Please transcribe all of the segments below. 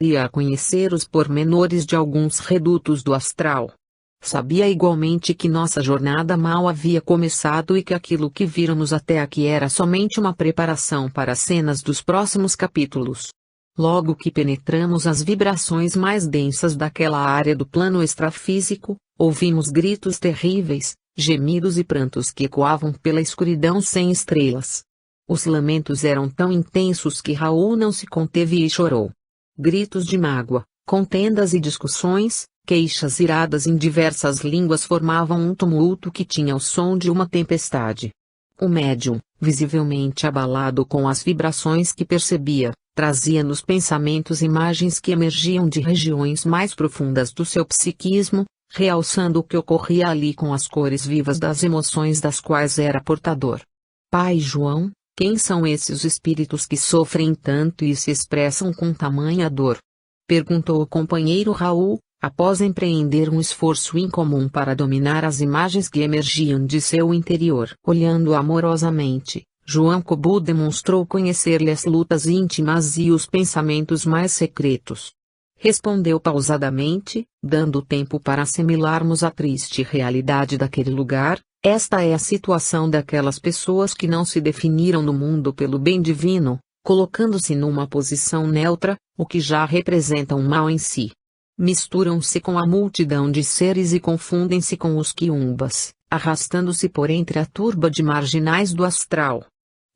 Ia a conhecer os pormenores de alguns redutos do astral. Sabia igualmente que nossa jornada mal havia começado e que aquilo que víramos até aqui era somente uma preparação para as cenas dos próximos capítulos. Logo que penetramos as vibrações mais densas daquela área do plano extrafísico, ouvimos gritos terríveis, gemidos e prantos que ecoavam pela escuridão sem estrelas. Os lamentos eram tão intensos que Raul não se conteve e chorou. Gritos de mágoa, contendas e discussões, queixas iradas em diversas línguas formavam um tumulto que tinha o som de uma tempestade. O médium, visivelmente abalado com as vibrações que percebia, trazia nos pensamentos imagens que emergiam de regiões mais profundas do seu psiquismo, realçando o que ocorria ali com as cores vivas das emoções das quais era portador. Pai João, quem são esses espíritos que sofrem tanto e se expressam com tamanha dor? Perguntou o companheiro Raul, após empreender um esforço incomum para dominar as imagens que emergiam de seu interior. Olhando amorosamente, João Kobu demonstrou conhecer-lhe as lutas íntimas e os pensamentos mais secretos. Respondeu pausadamente, dando tempo para assimilarmos a triste realidade daquele lugar: esta é a situação daquelas pessoas que não se definiram no mundo pelo bem divino, colocando-se numa posição neutra, o que já representa um mal em si. Misturam-se com a multidão de seres e confundem-se com os quiumbas, arrastando-se por entre a turba de marginais do astral.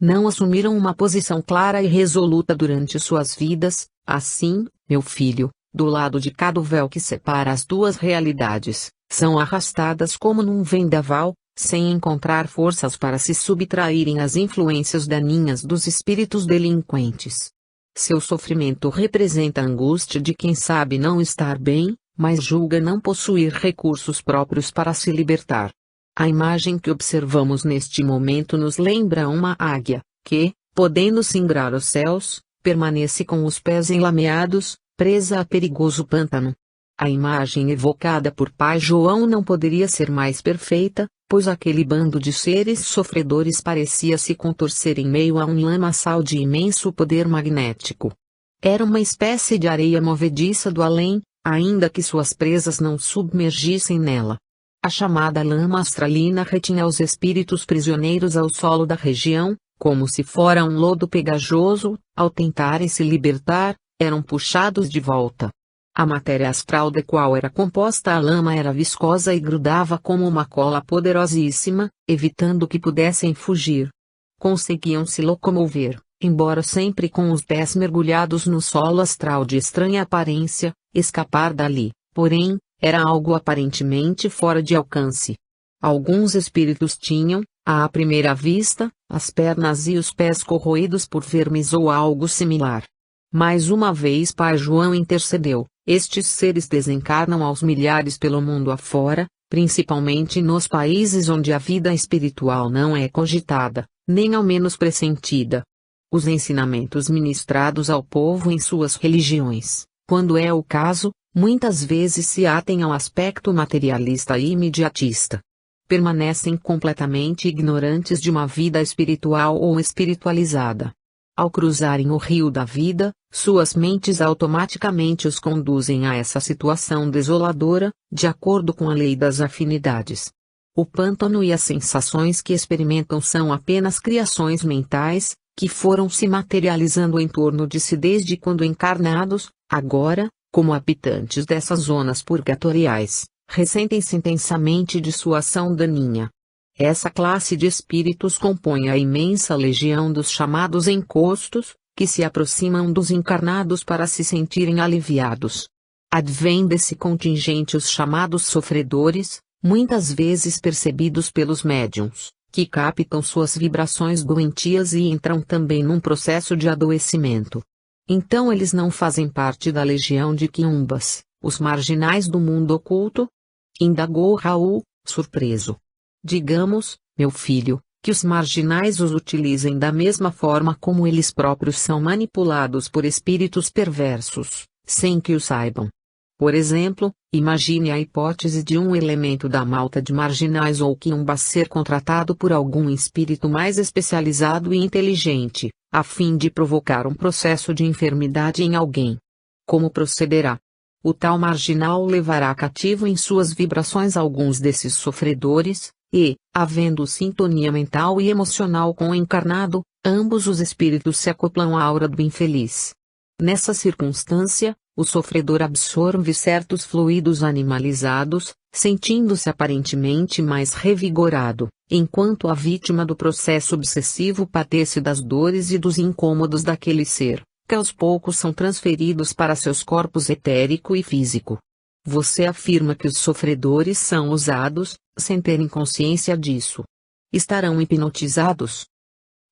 Não assumiram uma posição clara e resoluta durante suas vidas. Assim, meu filho, do lado de cada véu que separa as duas realidades, são arrastadas como num vendaval, sem encontrar forças para se subtraírem às influências daninhas dos espíritos delinquentes. Seu sofrimento representa a angústia de quem sabe não estar bem, mas julga não possuir recursos próprios para se libertar. A imagem que observamos neste momento nos lembra uma águia, que, podendo singrar os céus, permanece com os pés enlameados, presa a perigoso pântano. A imagem evocada por Pai João não poderia ser mais perfeita, pois aquele bando de seres sofredores parecia se contorcer em meio a um lamaçal de imenso poder magnético. Era uma espécie de areia movediça do além, ainda que suas presas não submergissem nela. A chamada lama astralina retinha os espíritos prisioneiros ao solo da região, como se fora um lodo pegajoso. Ao tentarem se libertar, eram puxados de volta. A matéria astral da qual era composta a lama era viscosa e grudava como uma cola poderosíssima, evitando que pudessem fugir. Conseguiam se locomover, embora sempre com os pés mergulhados no solo astral de estranha aparência. Escapar dali, porém, era algo aparentemente fora de alcance. Alguns espíritos tinham, à primeira vista, as pernas e os pés corroídos por vermes ou algo similar. Mais uma vez Pai João intercedeu. Estes seres desencarnam aos milhares pelo mundo afora, principalmente nos países onde a vida espiritual não é cogitada, nem ao menos pressentida. Os ensinamentos ministrados ao povo em suas religiões, quando é o caso, muitas vezes se atêm ao aspecto materialista e imediatista. Permanecem completamente ignorantes de uma vida espiritual ou espiritualizada. Ao cruzarem o rio da vida, suas mentes automaticamente os conduzem a essa situação desoladora, de acordo com a lei das afinidades. O pântano e as sensações que experimentam são apenas criações mentais, que foram se materializando em torno de si desde quando encarnados. Agora, como habitantes dessas zonas purgatoriais, ressentem-se intensamente de sua ação daninha. Essa classe de espíritos compõe a imensa legião dos chamados encostos, que se aproximam dos encarnados para se sentirem aliviados. Advém desse contingente os chamados sofredores, muitas vezes percebidos pelos médiuns, que captam suas vibrações doentias e entram também num processo de adoecimento. Então eles não fazem parte da legião de quiumbas, os marginais do mundo oculto? Indagou Raul, surpreso. Digamos, meu filho, que os marginais os utilizem da mesma forma como eles próprios são manipulados por espíritos perversos, sem que o saibam. Por exemplo, imagine a hipótese de um elemento da malta de marginais ou quiumbas ser contratado por algum espírito mais especializado e inteligente, a fim de provocar um processo de enfermidade em alguém. Como procederá? O tal marginal levará cativo em suas vibrações alguns desses sofredores, e, havendo sintonia mental e emocional com o encarnado, ambos os espíritos se acoplam à aura do infeliz. Nessa circunstância, o sofredor absorve certos fluidos animalizados, sentindo-se aparentemente mais revigorado, enquanto a vítima do processo obsessivo padece das dores e dos incômodos daquele ser, que aos poucos são transferidos para seus corpos etérico e físico. Você afirma que os sofredores são usados, sem terem consciência disso. Estarão hipnotizados?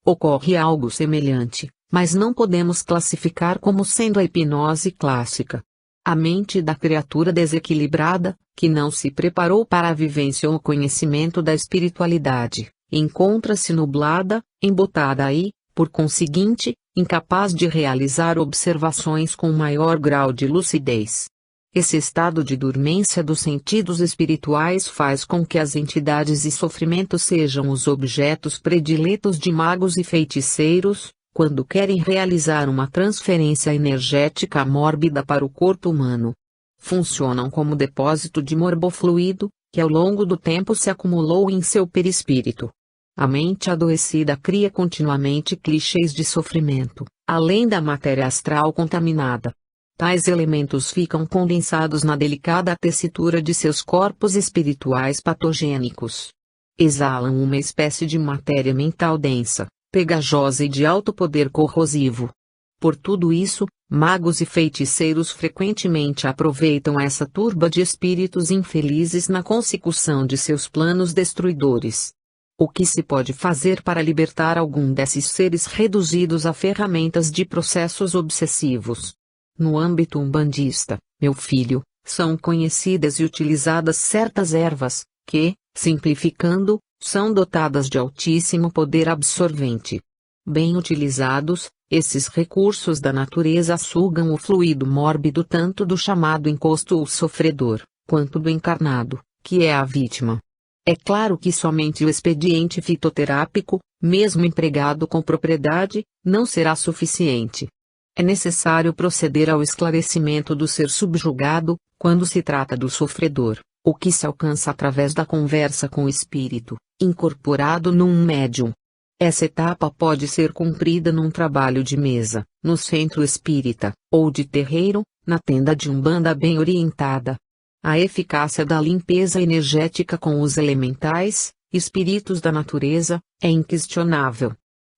Ocorre algo semelhante, mas não podemos classificar como sendo a hipnose clássica. A mente da criatura desequilibrada, que não se preparou para a vivência ou o conhecimento da espiritualidade, encontra-se nublada, embotada e, por conseguinte, incapaz de realizar observações com maior grau de lucidez. Esse estado de dormência dos sentidos espirituais faz com que as entidades e sofrimentos sejam os objetos prediletos de magos e feiticeiros, quando querem realizar uma transferência energética mórbida para o corpo humano. Funcionam como depósito de morbofluido, que ao longo do tempo se acumulou em seu perispírito. A mente adoecida cria continuamente clichês de sofrimento, além da matéria astral contaminada. Tais elementos ficam condensados na delicada tessitura de seus corpos espirituais patogênicos. Exalam uma espécie de matéria mental densa, pegajosa e de alto poder corrosivo. Por tudo isso, magos e feiticeiros frequentemente aproveitam essa turba de espíritos infelizes na consecução de seus planos destruidores. O que se pode fazer para libertar algum desses seres reduzidos a ferramentas de processos obsessivos? No âmbito umbandista, meu filho, são conhecidas e utilizadas certas ervas, que, simplificando, são dotadas de altíssimo poder absorvente. Bem utilizados, esses recursos da natureza sugam o fluido mórbido tanto do chamado encosto ou sofredor, quanto do encarnado, que é a vítima. É claro que somente o expediente fitoterápico, mesmo empregado com propriedade, não será suficiente. É necessário proceder ao esclarecimento do ser subjugado, quando se trata do sofredor, o que se alcança através da conversa com o espírito, incorporado num médium. Essa etapa pode ser cumprida num trabalho de mesa, no centro espírita, ou de terreiro, na tenda de umbanda bem orientada. A eficácia da limpeza energética com os elementais, espíritos da natureza, é inquestionável.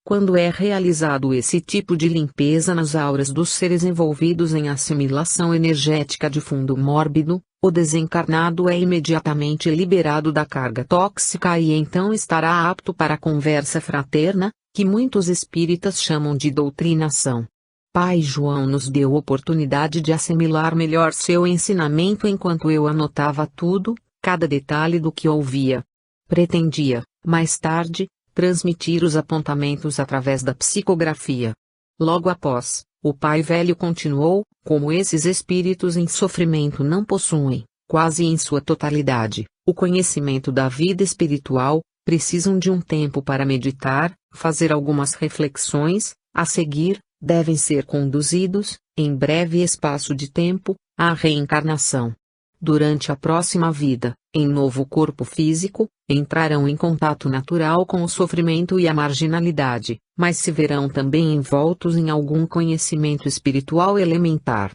Quando é realizado esse tipo de limpeza nas auras dos seres envolvidos em assimilação energética de fundo mórbido, o desencarnado é imediatamente liberado da carga tóxica e então estará apto para a conversa fraterna, que muitos espíritas chamam de doutrinação. Pai João nos deu oportunidade de assimilar melhor seu ensinamento enquanto eu anotava tudo, cada detalhe do que ouvia. Pretendia, mais tarde, transmitir os apontamentos através da psicografia. Logo após, o pai velho continuou: como esses espíritos em sofrimento não possuem, quase em sua totalidade, o conhecimento da vida espiritual, precisam de um tempo para meditar, fazer algumas reflexões, a seguir, devem ser conduzidos, em breve espaço de tempo, à reencarnação. Durante a próxima vida, em novo corpo físico, entrarão em contato natural com o sofrimento e a marginalidade, mas se verão também envoltos em algum conhecimento espiritual elementar.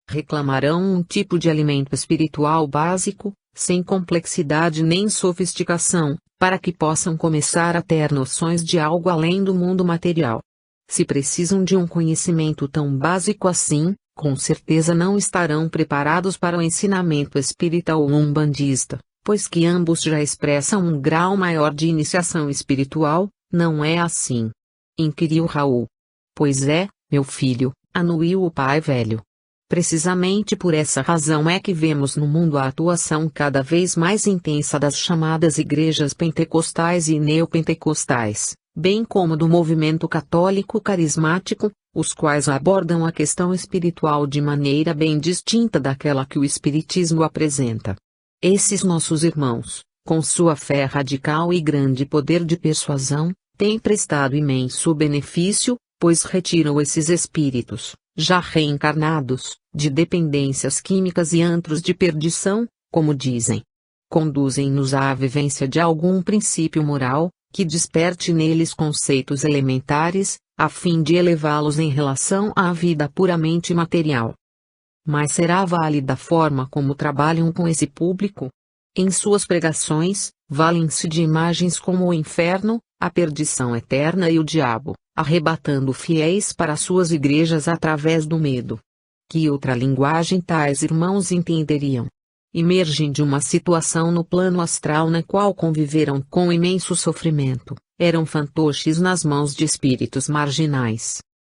Reclamarão um tipo de alimento espiritual básico, sem complexidade nem sofisticação, para que possam começar a ter noções de algo além do mundo material. Se precisam de um conhecimento tão básico assim, com certeza não estarão preparados para o ensinamento espírita ou umbandista, pois que ambos já expressam um grau maior de iniciação espiritual, não é assim? Inquiriu Raul. Pois é, meu filho, anuiu o pai velho. Precisamente por essa razão é que vemos no mundo a atuação cada vez mais intensa das chamadas igrejas pentecostais e neopentecostais, bem como do movimento católico carismático, os quais abordam a questão espiritual de maneira bem distinta daquela que o Espiritismo apresenta. Esses nossos irmãos, com sua fé radical e grande poder de persuasão, têm prestado imenso benefício, pois retiram esses espíritos, já reencarnados, de dependências químicas e antros de perdição, como dizem. Conduzem-nos à vivência de algum princípio moral, que desperte neles conceitos elementares, a fim de elevá-los em relação à vida puramente material. Mas será válida a forma como trabalham com esse público? Em suas pregações, valem-se de imagens como o inferno, a perdição eterna e o diabo, arrebatando fiéis para suas igrejas através do medo. Que outra linguagem tais irmãos entenderiam? Emergem de uma situação no plano astral na qual conviveram com imenso sofrimento, eram fantoches nas mãos de espíritos marginais.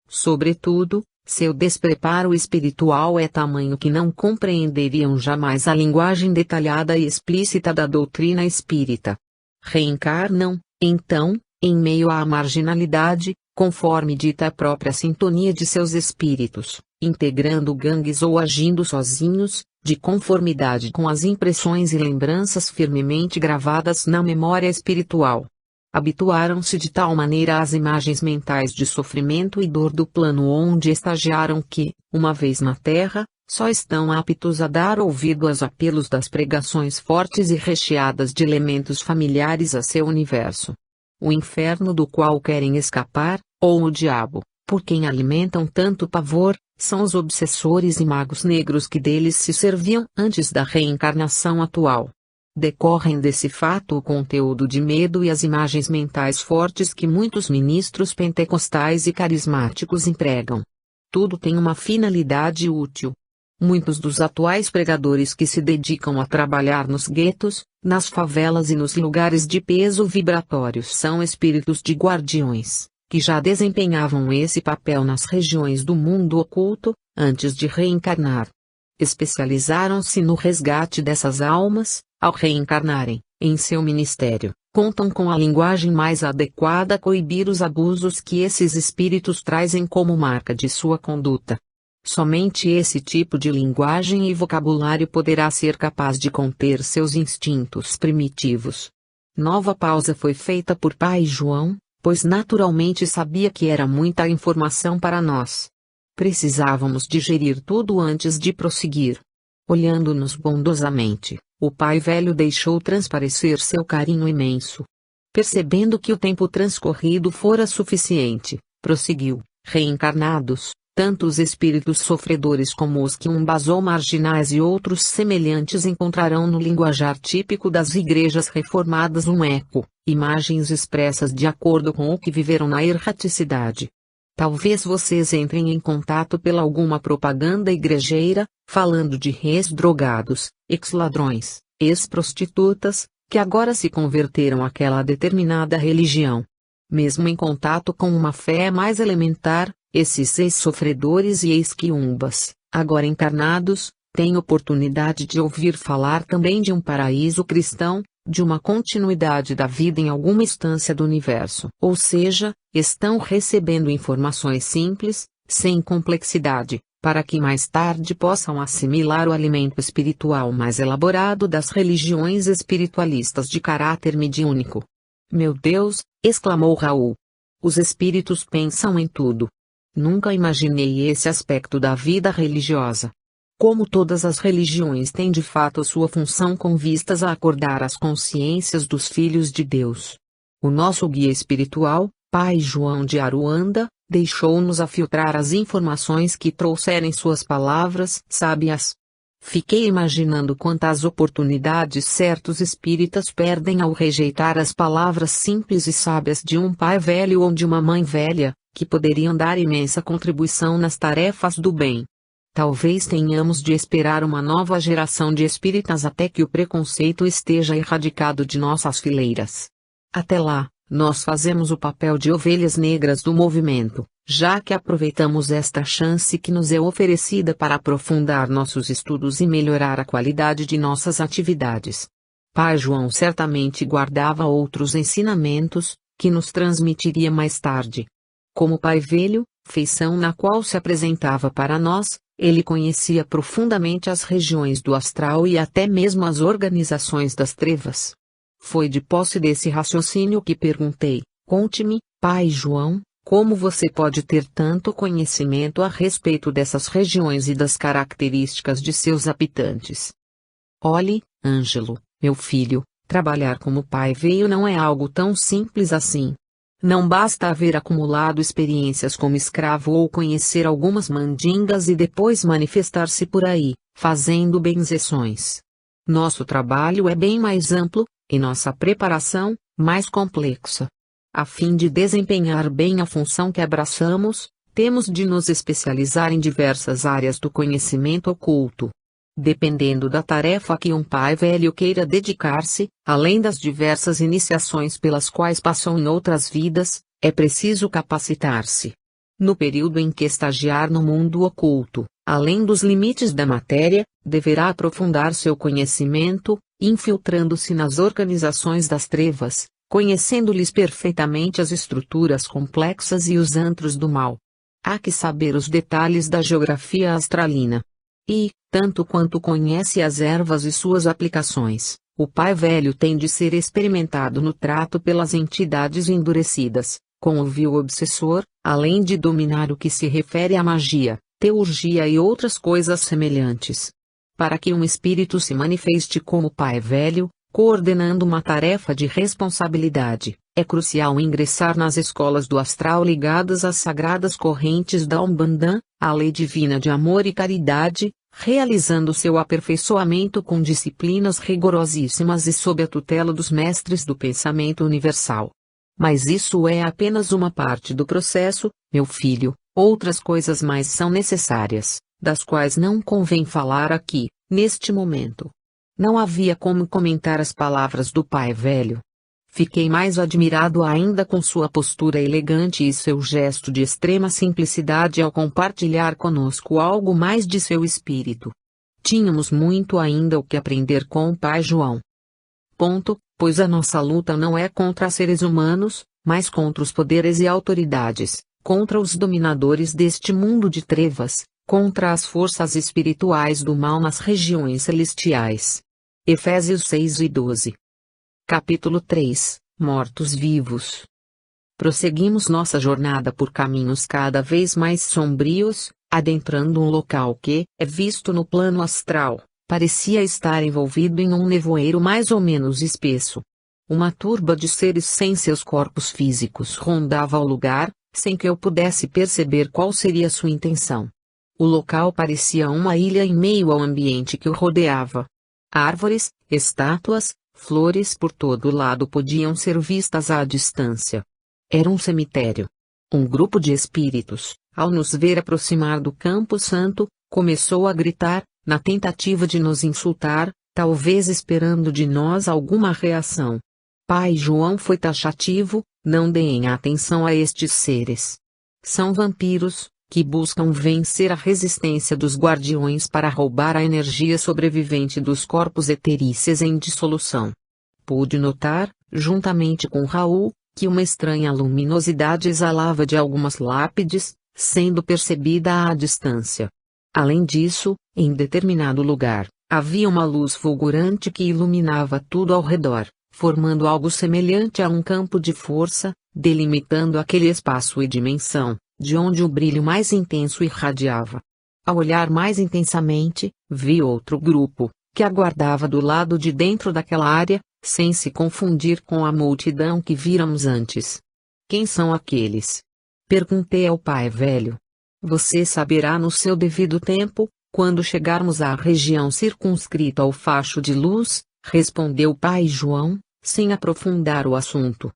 Sobretudo, seu despreparo espiritual é tamanho que não compreenderiam jamais a linguagem detalhada e explícita da doutrina espírita. Reencarnam, então, em meio à marginalidade, conforme dita a própria sintonia de seus espíritos, integrando gangues ou agindo sozinhos, de conformidade com as impressões e lembranças firmemente gravadas na memória espiritual. Habituaram-se de tal maneira às imagens mentais de sofrimento e dor do plano onde estagiaram que, uma vez na Terra, só estão aptos a dar ouvido aos apelos das pregações fortes e recheadas de elementos familiares a seu universo. O inferno do qual querem escapar, ou o diabo, por quem alimentam tanto pavor, são os obsessores e magos negros que deles se serviam antes da reencarnação atual. Decorrem desse fato o conteúdo de medo e as imagens mentais fortes que muitos ministros pentecostais e carismáticos empregam. Tudo tem uma finalidade útil. Muitos dos atuais pregadores que se dedicam a trabalhar nos guetos, nas favelas e nos lugares de peso vibratório são espíritos de guardiões, que já desempenhavam esse papel nas regiões do mundo oculto, antes de reencarnar. Especializaram-se no resgate dessas almas, ao reencarnarem, em seu ministério, contam com a linguagem mais adequada a coibir os abusos que esses espíritos trazem como marca de sua conduta. Somente esse tipo de linguagem e vocabulário poderá ser capaz de conter seus instintos primitivos. Nova pausa foi feita por Pai João, pois naturalmente sabia que era muita informação para nós. Precisávamos digerir tudo antes de prosseguir. Olhando-nos bondosamente, o pai velho deixou transparecer seu carinho imenso. Percebendo que o tempo transcorrido fora suficiente, prosseguiu: reencarnados, tanto os espíritos sofredores como os quiumbas ou marginais e outros semelhantes encontrarão no linguajar típico das igrejas reformadas um eco, imagens expressas de acordo com o que viveram na erraticidade. Talvez vocês entrem em contato pela alguma propaganda igrejeira, falando de ex-drogados, ex-ladrões, ex-prostitutas, que agora se converteram àquela determinada religião. Mesmo em contato com uma fé mais elementar, esses ex-sofredores e ex-quiumbas, agora encarnados, têm oportunidade de ouvir falar também de um paraíso cristão, de uma continuidade da vida em alguma instância do universo. Ou seja, estão recebendo informações simples, sem complexidade, para que mais tarde possam assimilar o alimento espiritual mais elaborado das religiões espiritualistas de caráter mediúnico. Meu Deus, exclamou Raul. Os espíritos pensam em tudo. Nunca imaginei esse aspecto da vida religiosa. Como todas as religiões têm de fato sua função com vistas a acordar as consciências dos filhos de Deus. O nosso guia espiritual, Pai João de Aruanda, deixou-nos a filtrar as informações que trouxerem suas palavras sábias. Fiquei imaginando quantas oportunidades certos espíritas perdem ao rejeitar as palavras simples e sábias de um pai velho ou de uma mãe velha, que poderiam dar imensa contribuição nas tarefas do bem. Talvez tenhamos de esperar uma nova geração de espíritas até que o preconceito esteja erradicado de nossas fileiras. Até lá, nós fazemos o papel de ovelhas negras do movimento, já que aproveitamos esta chance que nos é oferecida para aprofundar nossos estudos e melhorar a qualidade de nossas atividades. Pai João certamente guardava outros ensinamentos, que nos transmitiria mais tarde. Como pai velho, feição na qual se apresentava para nós, ele conhecia profundamente as regiões do astral e até mesmo as organizações das trevas. Foi de posse desse raciocínio que perguntei: conte-me, Pai João, Como você pode ter tanto conhecimento a respeito dessas regiões e das características de seus habitantes? Olhe, Ângelo, meu filho, trabalhar como pai veio não é algo tão simples assim. Não basta haver acumulado experiências como escravo ou conhecer algumas mandingas e depois manifestar-se por aí, fazendo benzeções. Nosso trabalho é bem mais amplo, e nossa preparação, mais complexa. A fim de desempenhar bem a função que abraçamos, temos de nos especializar em diversas áreas do conhecimento oculto. Dependendo da tarefa a que um pai velho queira dedicar-se, além das diversas iniciações pelas quais passou em outras vidas, é preciso capacitar-se. No período em que estagiar no mundo oculto, além dos limites da matéria, deverá aprofundar seu conhecimento, infiltrando-se nas organizações das trevas, conhecendo-lhes perfeitamente as estruturas complexas e os antros do mal. Há que saber os detalhes da geografia astralina. E, tanto quanto conhece as ervas e suas aplicações, o pai velho tem de ser experimentado no trato pelas entidades endurecidas, com o vil obsessor, além de dominar o que se refere à magia, teurgia e outras coisas semelhantes. Para que um espírito se manifeste como pai velho, coordenando uma tarefa de responsabilidade, é crucial ingressar nas escolas do astral ligadas às sagradas correntes da Umbanda, a lei divina de amor e caridade, realizando seu aperfeiçoamento com disciplinas rigorosíssimas e sob a tutela dos mestres do pensamento universal. Mas isso é apenas uma parte do processo, meu filho, outras coisas mais são necessárias, das quais não convém falar aqui, neste momento. Não havia como comentar as palavras do pai velho. Fiquei mais admirado ainda com sua postura elegante e seu gesto de extrema simplicidade ao compartilhar conosco algo mais de seu espírito. Tínhamos muito ainda o que aprender com o pai João. Pois a nossa luta não é contra seres humanos, mas contra os poderes e autoridades, contra os dominadores deste mundo de trevas, contra as forças espirituais do mal nas regiões celestiais. Efésios 6:12. Capítulo 3 – Mortos-vivos. Prosseguimos nossa jornada por caminhos cada vez mais sombrios, adentrando um local que, visto no plano astral, parecia estar envolvido em um nevoeiro mais ou menos espesso. Uma turba de seres sem seus corpos físicos rondava o lugar, sem que eu pudesse perceber qual seria sua intenção. O local parecia uma ilha em meio ao ambiente que o rodeava. Árvores, estátuas, flores por todo lado podiam ser vistas à distância. Era um cemitério. Um grupo de espíritos, ao nos ver aproximar do Campo Santo, começou a gritar, na tentativa de nos insultar, talvez esperando de nós alguma reação. Pai João foi taxativo: não deem atenção a estes seres. São vampiros, que buscam vencer a resistência dos guardiões para roubar a energia sobrevivente dos corpos eteríceos em dissolução. Pude notar, juntamente com Raul, que uma estranha luminosidade exalava de algumas lápides, sendo percebida à distância. Além disso, em determinado lugar, havia uma luz fulgurante que iluminava tudo ao redor, formando algo semelhante a um campo de força, delimitando aquele espaço e dimensão, de onde o brilho mais intenso irradiava. Ao olhar mais intensamente, vi outro grupo, que aguardava do lado de dentro daquela área, sem se confundir com a multidão que víramos antes. Quem são aqueles? Perguntei ao pai velho. Você saberá no seu devido tempo, quando chegarmos à região circunscrita ao facho de luz, respondeu pai João, sem aprofundar o assunto.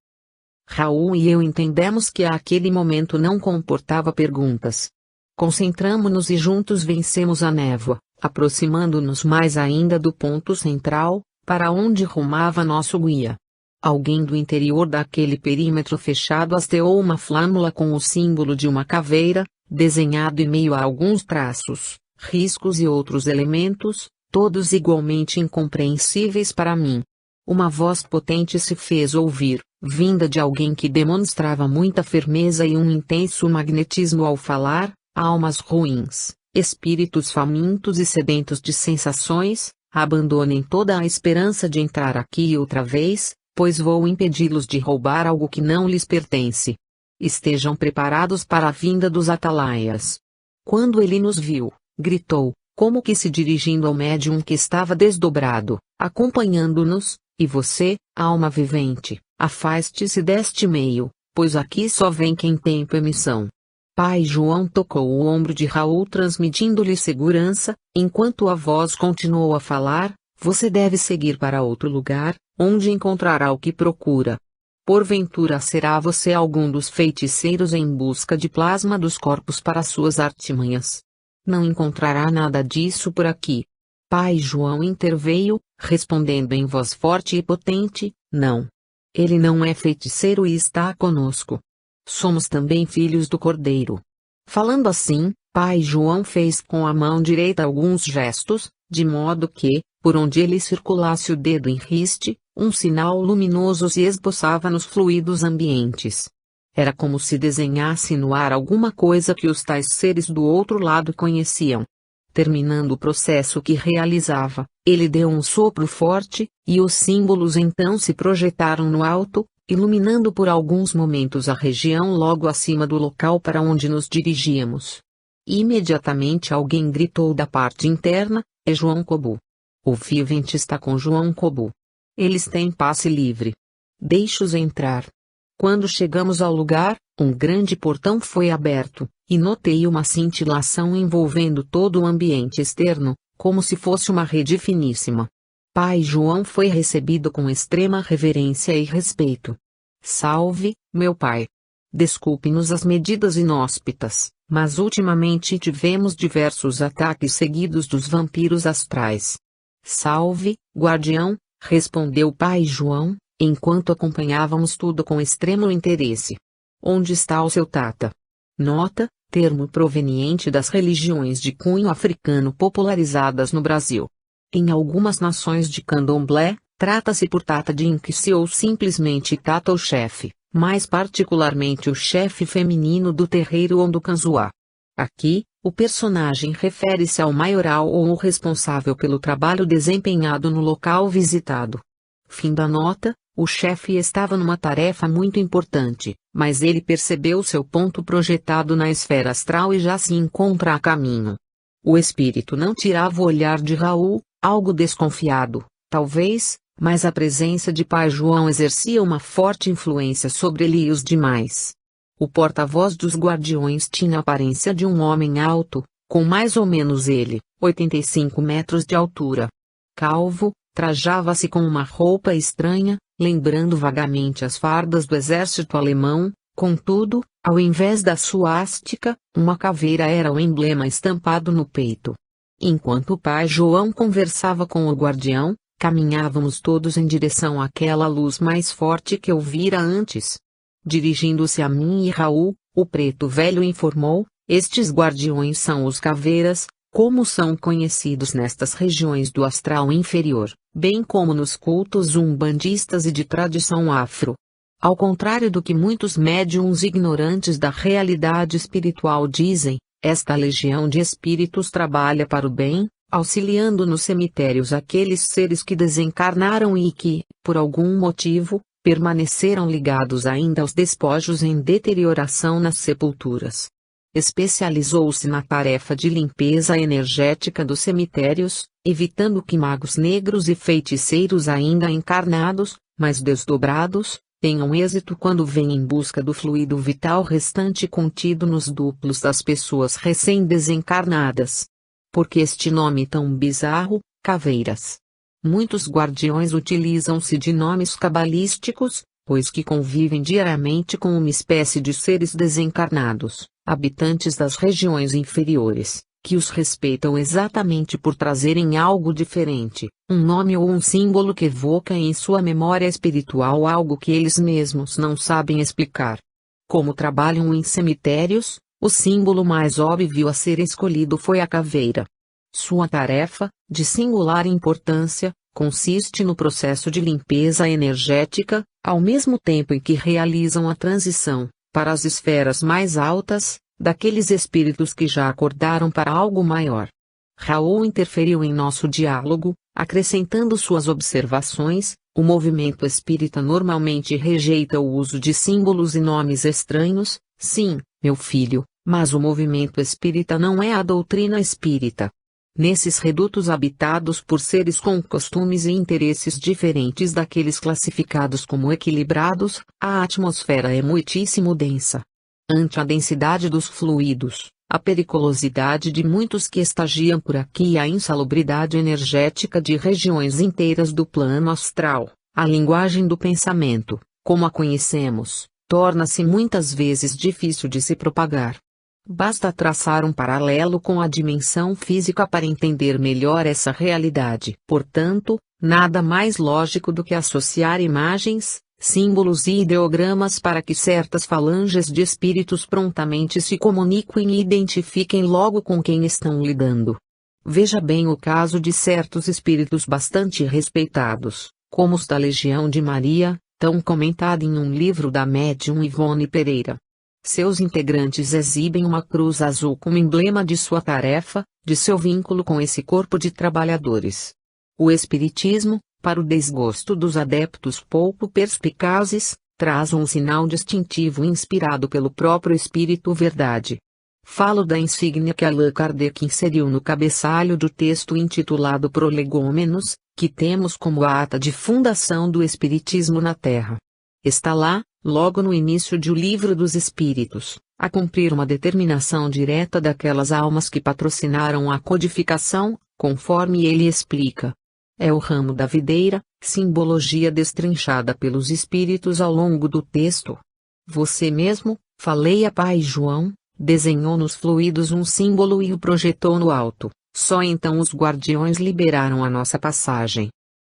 Raul e eu entendemos que aquele momento não comportava perguntas. Concentramo-nos e juntos vencemos a névoa, aproximando-nos mais ainda do ponto central, para onde rumava nosso guia. Alguém do interior daquele perímetro fechado hasteou uma flâmula com o símbolo de uma caveira, desenhado em meio a alguns traços, riscos e outros elementos, todos igualmente incompreensíveis para mim. Uma voz potente se fez ouvir, vinda de alguém que demonstrava muita firmeza e um intenso magnetismo ao falar: almas ruins, espíritos famintos e sedentos de sensações, abandonem toda a esperança de entrar aqui outra vez, pois vou impedi-los de roubar algo que não lhes pertence. Estejam preparados para a vinda dos atalaias. Quando ele nos viu, gritou, como que se dirigindo ao médium que estava desdobrado, acompanhando-nos, e você, alma vivente, afaste-se deste meio, pois aqui só vem quem tem permissão. Pai João tocou o ombro de Raul transmitindo-lhe segurança, enquanto a voz continuou a falar, você deve seguir para outro lugar, onde encontrará o que procura. Porventura será você algum dos feiticeiros em busca de plasma dos corpos para suas artimanhas. Não encontrará nada disso por aqui. Pai João interveio, respondendo em voz forte e potente, não. Ele não é feiticeiro e está conosco. Somos também filhos do Cordeiro. Falando assim, Pai João fez com a mão direita alguns gestos, de modo que, por onde ele circulasse o dedo em riste, um sinal luminoso se esboçava nos fluidos ambientes. Era como se desenhasse no ar alguma coisa que os tais seres do outro lado conheciam. Terminando o processo que realizava, ele deu um sopro forte, e os símbolos então se projetaram no alto, iluminando por alguns momentos a região logo acima do local para onde nos dirigíamos. Imediatamente alguém gritou da parte interna, é João Cobu. O vivente está com João Cobu. Eles têm passe livre. Deixe-os entrar. Quando chegamos ao lugar, um grande portão foi aberto, e notei uma cintilação envolvendo todo o ambiente externo, como se fosse uma rede finíssima. Pai João foi recebido com extrema reverência e respeito. Salve, meu pai. Desculpe-nos as medidas inóspitas, mas ultimamente tivemos diversos ataques seguidos dos vampiros astrais. Salve, guardião, respondeu Pai João, enquanto acompanhávamos tudo com extremo interesse. Onde está o seu tata? Nota, termo proveniente das religiões de cunho africano popularizadas no Brasil. Em algumas nações de candomblé, trata-se por tata de Inquice ou simplesmente tata ou chefe, mais particularmente o chefe feminino do terreiro ou do canzoá. Aqui, o personagem refere-se ao maioral ou o responsável pelo trabalho desempenhado no local visitado. Fim da nota. O chefe estava numa tarefa muito importante, mas ele percebeu seu ponto projetado na esfera astral e já se encontra a caminho. O espírito não tirava o olhar de Raul, algo desconfiado, talvez, mas a presença de Pai João exercia uma forte influência sobre ele e os demais. O porta-voz dos guardiões tinha a aparência de um homem alto, com mais ou menos 85 metros de altura. Calvo, trajava-se com uma roupa estranha, lembrando vagamente as fardas do exército alemão, contudo, ao invés da suástica, uma caveira era o emblema estampado no peito. Enquanto o Pai João conversava com o guardião, caminhávamos todos em direção àquela luz mais forte que eu vira antes. Dirigindo-se a mim e Raul, o preto velho informou, estes guardiões são os caveiras, como são conhecidos nestas regiões do astral inferior, bem como nos cultos umbandistas e de tradição afro. Ao contrário do que muitos médiuns ignorantes da realidade espiritual dizem, esta legião de espíritos trabalha para o bem, auxiliando nos cemitérios aqueles seres que desencarnaram e que, por algum motivo, permaneceram ligados ainda aos despojos em deterioração nas sepulturas. Especializou-se na tarefa de limpeza energética dos cemitérios, evitando que magos negros e feiticeiros ainda encarnados, mas desdobrados, tenham êxito quando vêm em busca do fluido vital restante contido nos duplos das pessoas recém-desencarnadas. Por que este nome tão bizarro, caveiras? Muitos guardiões utilizam-se de nomes cabalísticos, pois que convivem diariamente com uma espécie de seres desencarnados, habitantes das regiões inferiores, que os respeitam exatamente por trazerem algo diferente, um nome ou um símbolo que evoca em sua memória espiritual algo que eles mesmos não sabem explicar. Como trabalham em cemitérios, o símbolo mais óbvio a ser escolhido foi a caveira. Sua tarefa, de singular importância, consiste no processo de limpeza energética, ao mesmo tempo em que realizam a transição, para as esferas mais altas, daqueles espíritos que já acordaram para algo maior. Raul interferiu em nosso diálogo, Acrescentando suas observações, o movimento espírita normalmente rejeita o uso de símbolos e nomes estranhos, sim, meu filho, mas o movimento espírita não é a doutrina espírita. Nesses redutos habitados por seres com costumes e interesses diferentes daqueles classificados como equilibrados, a atmosfera é muitíssimo densa. Ante a densidade dos fluidos, a periculosidade de muitos que estagiam por aqui e a insalubridade energética de regiões inteiras do plano astral, a linguagem do pensamento, como a conhecemos, torna-se muitas vezes difícil de se propagar. Basta traçar um paralelo com a dimensão física para entender melhor essa realidade. Portanto, nada mais lógico do que associar imagens, símbolos e ideogramas para que certas falanges de espíritos prontamente se comuniquem e identifiquem logo com quem estão lidando. Veja bem o caso de certos espíritos bastante respeitados, como os da Legião de Maria, tão comentado em um livro da médium Ivone Pereira. Seus integrantes exibem uma cruz azul como emblema de sua tarefa, de seu vínculo com esse corpo de trabalhadores. O Espiritismo, para o desgosto dos adeptos pouco perspicazes, traz um sinal distintivo inspirado pelo próprio Espírito Verdade. Falo da insígnia que Allan Kardec inseriu no cabeçalho do texto intitulado Prolegômenos, que temos como a ata de fundação do Espiritismo na Terra. Está lá, logo no início de O Livro dos Espíritos, a cumprir uma determinação direta daquelas almas que patrocinaram a codificação, conforme ele explica. É o ramo da videira, simbologia destrinchada pelos espíritos ao longo do texto. Você mesmo, falei a Pai João, desenhou nos fluidos um símbolo e o projetou no alto, só então os guardiões liberaram a nossa passagem.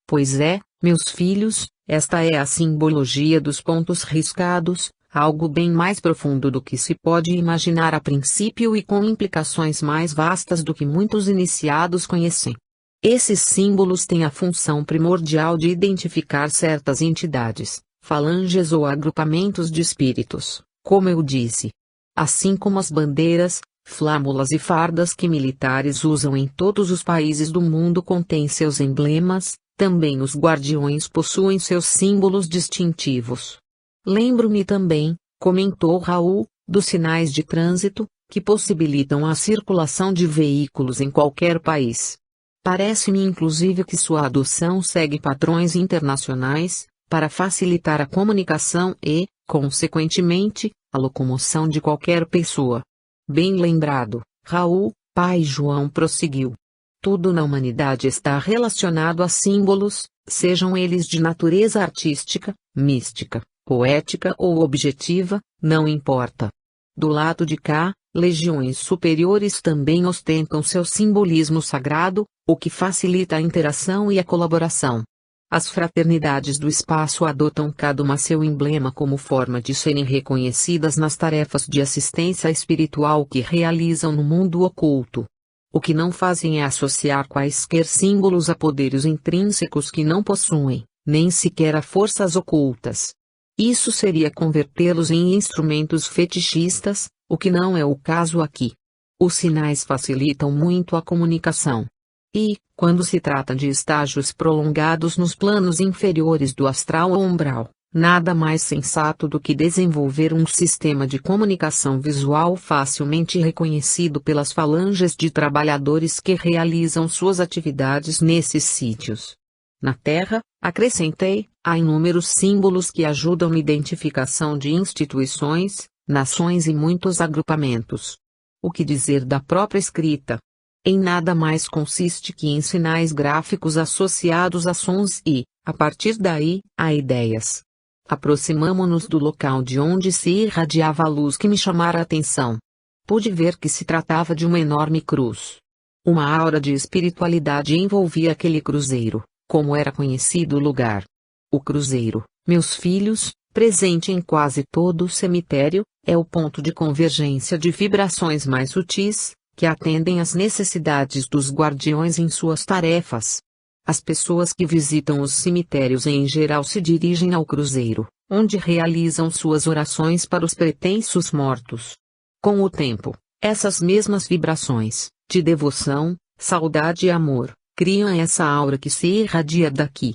Pois é, meus filhos, esta é a simbologia dos pontos riscados, algo bem mais profundo do que se pode imaginar a princípio e com implicações mais vastas do que muitos iniciados conhecem. Esses símbolos têm a função primordial de identificar certas entidades, falanges ou agrupamentos de espíritos, como eu disse. Assim como as bandeiras, flâmulas e fardas que militares usam em todos os países do mundo contêm seus emblemas, também os guardiões possuem seus símbolos distintivos. Lembro-me também, comentou Raul, dos sinais de trânsito, que possibilitam a circulação de veículos em qualquer país. Parece-me inclusive que sua adoção segue padrões internacionais, para facilitar a comunicação e, consequentemente, a locomoção de qualquer pessoa. Bem lembrado, Raul, Pai João prosseguiu. Tudo na humanidade está relacionado a símbolos, sejam eles de natureza artística, mística, poética ou objetiva, não importa. Do lado de cá, legiões superiores também ostentam seu simbolismo sagrado, o que facilita a interação e a colaboração. As fraternidades do espaço adotam cada uma seu emblema como forma de serem reconhecidas nas tarefas de assistência espiritual que realizam no mundo oculto. O que não fazem é associar quaisquer símbolos a poderes intrínsecos que não possuem, nem sequer a forças ocultas. Isso seria convertê-los em instrumentos fetichistas, o que não é o caso aqui. Os sinais facilitam muito a comunicação. E, quando se trata de estágios prolongados nos planos inferiores do astral ou umbral, nada mais sensato do que desenvolver um sistema de comunicação visual facilmente reconhecido pelas falanges de trabalhadores que realizam suas atividades nesses sítios. Na Terra, acrescentei, há inúmeros símbolos que ajudam na identificação de instituições, nações e muitos agrupamentos. O que dizer da própria escrita? Em nada mais consiste que em sinais gráficos associados a sons e, a partir daí, a ideias. Aproximamo-nos do local de onde se irradiava a luz que me chamara a atenção. Pude ver que se tratava de uma enorme cruz. Uma aura de espiritualidade envolvia aquele cruzeiro, como era conhecido o lugar. O cruzeiro, meus filhos, presente em quase todo o cemitério, é o ponto de convergência de vibrações mais sutis, que atendem às necessidades dos guardiões em suas tarefas. As pessoas que visitam os cemitérios em geral se dirigem ao cruzeiro, onde realizam suas orações para os pretensos mortos. Com o tempo, essas mesmas vibrações, de devoção, saudade e amor, Criam essa aura que se irradia daqui.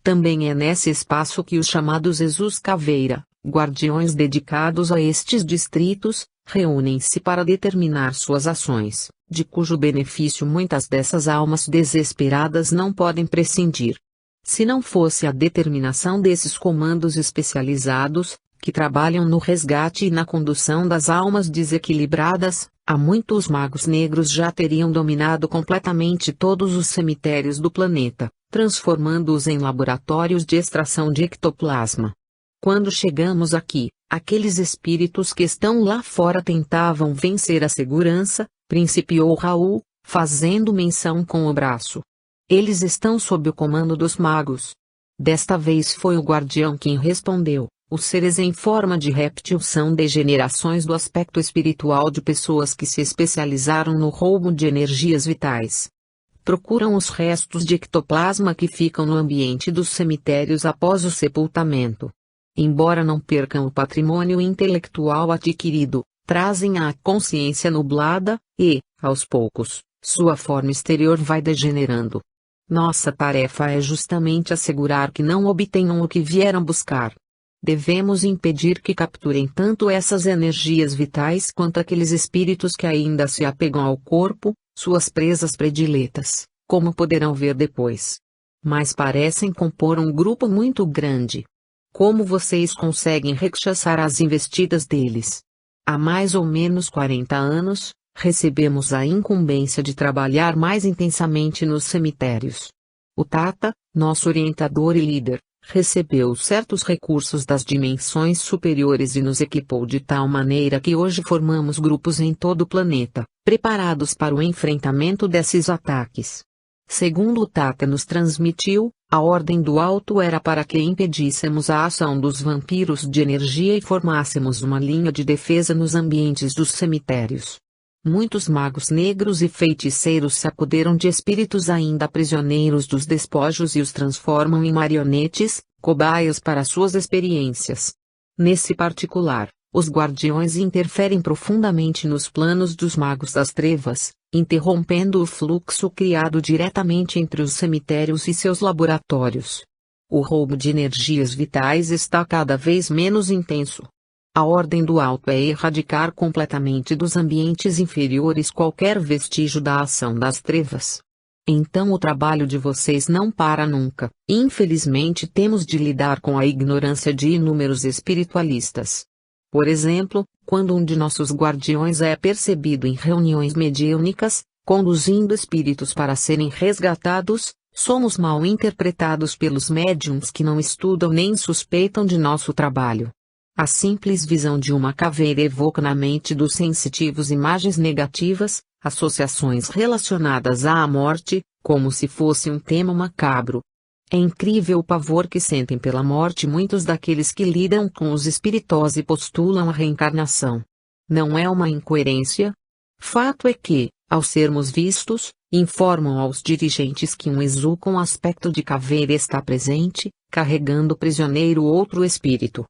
Também é nesse espaço que os chamados Jesus Caveira, guardiões dedicados a estes distritos, reúnem-se para determinar suas ações, de cujo benefício muitas dessas almas desesperadas não podem prescindir. Se não fosse a determinação desses comandos especializados, que trabalham no resgate e na condução das almas desequilibradas, há muito os magos negros já teriam dominado completamente todos os cemitérios do planeta, transformando-os em laboratórios de extração de ectoplasma. Quando chegamos aqui, aqueles espíritos que estão lá fora tentavam vencer a segurança, principiou Raul, fazendo menção com o braço. Eles estão sob o comando dos magos. Desta vez foi o guardião quem respondeu. Os seres em forma de réptil são degenerações do aspecto espiritual de pessoas que se especializaram no roubo de energias vitais. Procuram os restos de ectoplasma que ficam no ambiente dos cemitérios após o sepultamento. Embora não percam o patrimônio intelectual adquirido, trazem a consciência nublada, e, aos poucos, sua forma exterior vai degenerando. Nossa tarefa é justamente assegurar que não obtenham o que vieram buscar. Devemos impedir que capturem tanto essas energias vitais quanto aqueles espíritos que ainda se apegam ao corpo, suas presas prediletas, como poderão ver depois. Mas parecem compor um grupo muito grande. Como vocês conseguem rechaçar as investidas deles? Há mais ou menos 40 anos, recebemos a incumbência de trabalhar mais intensamente nos cemitérios. O Tata, nosso orientador e líder, recebeu certos recursos das dimensões superiores e nos equipou de tal maneira que hoje formamos grupos em todo o planeta, preparados para o enfrentamento desses ataques. Segundo o Tata nos transmitiu, a ordem do alto era para que impedíssemos a ação dos vampiros de energia e formássemos uma linha de defesa nos ambientes dos cemitérios. Muitos magos negros e feiticeiros se apoderam de espíritos ainda prisioneiros dos despojos e os transformam em marionetes, cobaias para suas experiências. Nesse particular, os guardiões interferem profundamente nos planos dos magos das trevas, interrompendo o fluxo criado diretamente entre os cemitérios e seus laboratórios. O roubo de energias vitais está cada vez menos intenso. A ordem do alto é erradicar completamente dos ambientes inferiores qualquer vestígio da ação das trevas. Então o trabalho de vocês não para nunca. Infelizmente temos de lidar com a ignorância de inúmeros espiritualistas. Por exemplo, quando um de nossos guardiões é percebido em reuniões mediúnicas, conduzindo espíritos para serem resgatados, somos mal interpretados pelos médiums que não estudam nem suspeitam de nosso trabalho. A simples visão de uma caveira evoca na mente dos sensitivos imagens negativas, associações relacionadas à morte, como se fosse um tema macabro. É incrível o pavor que sentem pela morte muitos daqueles que lidam com os espíritos e postulam a reencarnação. Não é uma incoerência? Fato é que, ao sermos vistos, informam aos dirigentes que um exu com aspecto de caveira está presente, carregando prisioneiro outro espírito.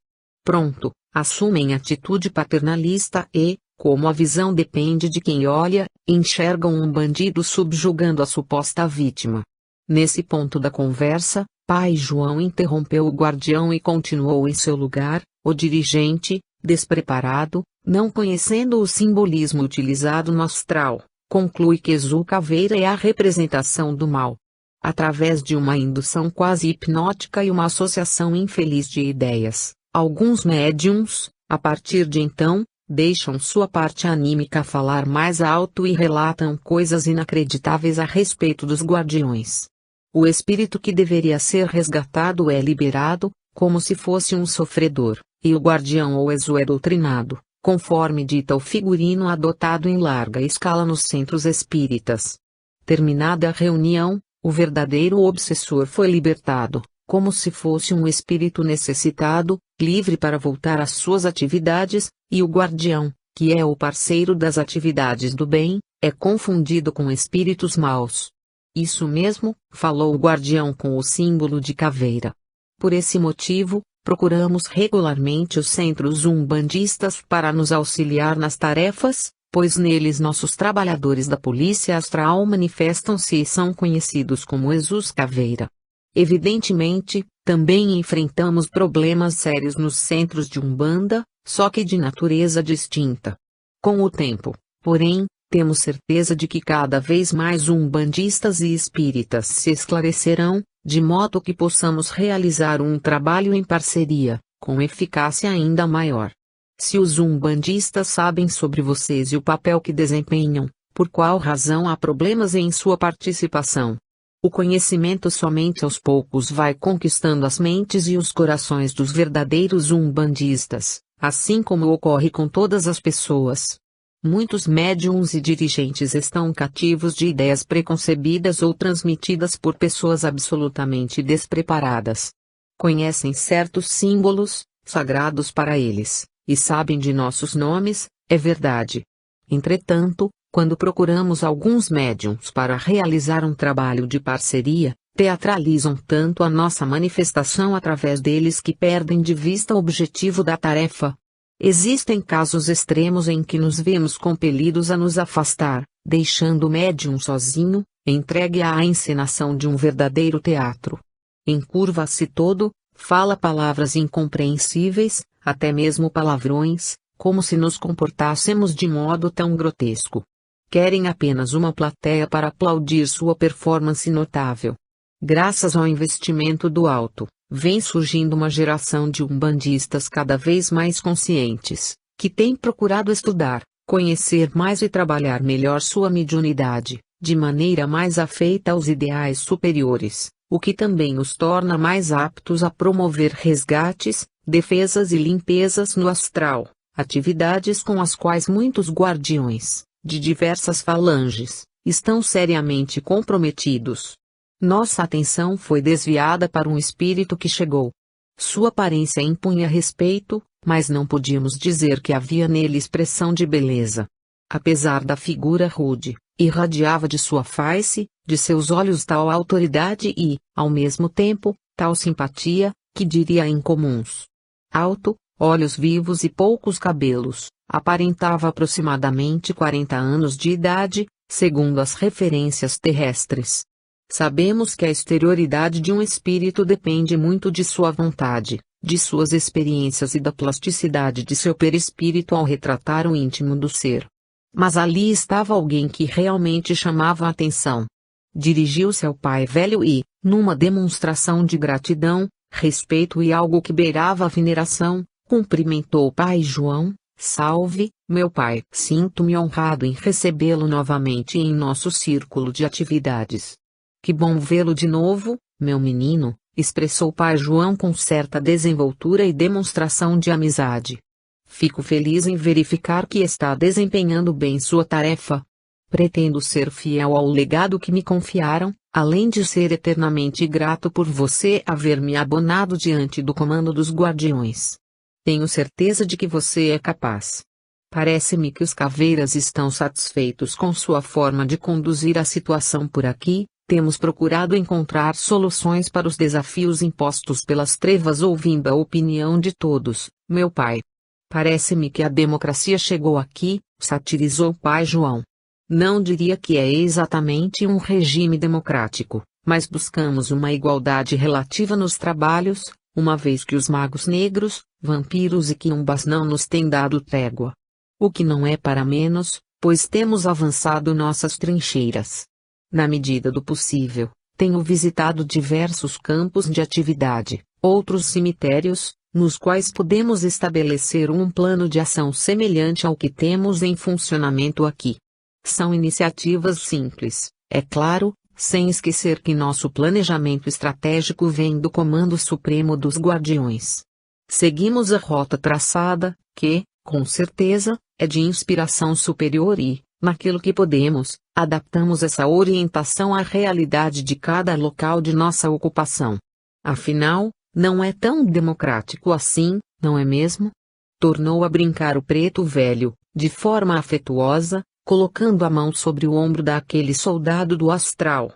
Pronto, assumem atitude paternalista e, como a visão depende de quem olha, enxergam um bandido subjugando a suposta vítima. Nesse ponto da conversa, Pai João interrompeu o guardião e continuou em seu lugar. O dirigente, despreparado, não conhecendo o simbolismo utilizado no astral, conclui que Exu Caveira é a representação do mal. Através de uma indução quase hipnótica e uma associação infeliz de ideias, alguns médiums, a partir de então, deixam sua parte anímica falar mais alto e relatam coisas inacreditáveis a respeito dos guardiões. O espírito que deveria ser resgatado é liberado, como se fosse um sofredor, e o guardião ou Exu é doutrinado, conforme dita o figurino adotado em larga escala nos centros espíritas. Terminada a reunião, o verdadeiro obsessor foi libertado, como se fosse um espírito necessitado, livre para voltar às suas atividades, e o guardião, que é o parceiro das atividades do bem, é confundido com espíritos maus. Isso mesmo, falou o guardião com o símbolo de caveira. Por esse motivo, procuramos regularmente os centros umbandistas para nos auxiliar nas tarefas, pois neles nossos trabalhadores da Polícia Astral manifestam-se e são conhecidos como Exus Caveira. Evidentemente, também enfrentamos problemas sérios nos centros de Umbanda, só que de natureza distinta. Com o tempo, porém, temos certeza de que cada vez mais umbandistas e espíritas se esclarecerão, de modo que possamos realizar um trabalho em parceria, com eficácia ainda maior. Se os umbandistas sabem sobre vocês e o papel que desempenham, por qual razão há problemas em sua participação? O conhecimento somente aos poucos vai conquistando as mentes e os corações dos verdadeiros umbandistas, assim como ocorre com todas as pessoas. Muitos médiuns e dirigentes estão cativos de ideias preconcebidas ou transmitidas por pessoas absolutamente despreparadas. Conhecem certos símbolos, sagrados para eles, e sabem de nossos nomes, é verdade. Entretanto, quando procuramos alguns médiuns para realizar um trabalho de parceria, teatralizam tanto a nossa manifestação através deles que perdem de vista o objetivo da tarefa. Existem casos extremos em que nos vemos compelidos a nos afastar, deixando o médium sozinho, entregue à encenação de um verdadeiro teatro. Encurva-se todo, fala palavras incompreensíveis, até mesmo palavrões, como se nos comportássemos de modo tão grotesco. Querem apenas uma plateia para aplaudir sua performance notável. Graças ao investimento do alto, vem surgindo uma geração de umbandistas cada vez mais conscientes, que tem procurado estudar, conhecer mais e trabalhar melhor sua mediunidade, de maneira mais afeita aos ideais superiores, o que também os torna mais aptos a promover resgates, defesas e limpezas no astral, atividades com as quais muitos guardiões, de diversas falanges, estão seriamente comprometidos. Nossa atenção foi desviada para um espírito que chegou. Sua aparência impunha respeito, mas não podíamos dizer que havia nele expressão de beleza. Apesar da figura rude, irradiava de sua face, de seus olhos tal autoridade e, ao mesmo tempo, tal simpatia, que diria incomuns. Alto, olhos vivos e poucos cabelos, aparentava aproximadamente 40 anos de idade, segundo as referências terrestres. Sabemos que a exterioridade de um espírito depende muito de sua vontade, de suas experiências e da plasticidade de seu perispírito ao retratar o íntimo do ser. Mas ali estava alguém que realmente chamava a atenção. Dirigiu-se ao pai velho e, numa demonstração de gratidão, respeito e algo que beirava a veneração, cumprimentou o pai João. Salve, meu pai. Sinto-me honrado em recebê-lo novamente em nosso círculo de atividades. Que bom vê-lo de novo, meu menino, expressou o pai João com certa desenvoltura e demonstração de amizade. Fico feliz em verificar que está desempenhando bem sua tarefa. Pretendo ser fiel ao legado que me confiaram, além de ser eternamente grato por você haver me abonado diante do comando dos guardiões. Tenho certeza de que você é capaz. Parece-me que os caveiras estão satisfeitos com sua forma de conduzir a situação por aqui. Temos procurado encontrar soluções para os desafios impostos pelas trevas ouvindo a opinião de todos, meu pai. Parece-me que a democracia chegou aqui, satirizou o pai João. Não diria que é exatamente um regime democrático, mas buscamos uma igualdade relativa nos trabalhos, uma vez que os magos negros, vampiros e quiumbas não nos têm dado trégua. O que não é para menos, pois temos avançado nossas trincheiras. Na medida do possível, tenho visitado diversos campos de atividade, outros cemitérios, nos quais podemos estabelecer um plano de ação semelhante ao que temos em funcionamento aqui. São iniciativas simples, é claro, sem esquecer que nosso planejamento estratégico vem do Comando Supremo dos Guardiões. Seguimos a rota traçada, que, com certeza, é de inspiração superior e, naquilo que podemos, adaptamos essa orientação à realidade de cada local de nossa ocupação. Afinal, não é tão democrático assim, não é mesmo? Tornou a brincar o preto velho, de forma afetuosa, colocando a mão sobre o ombro daquele soldado do astral.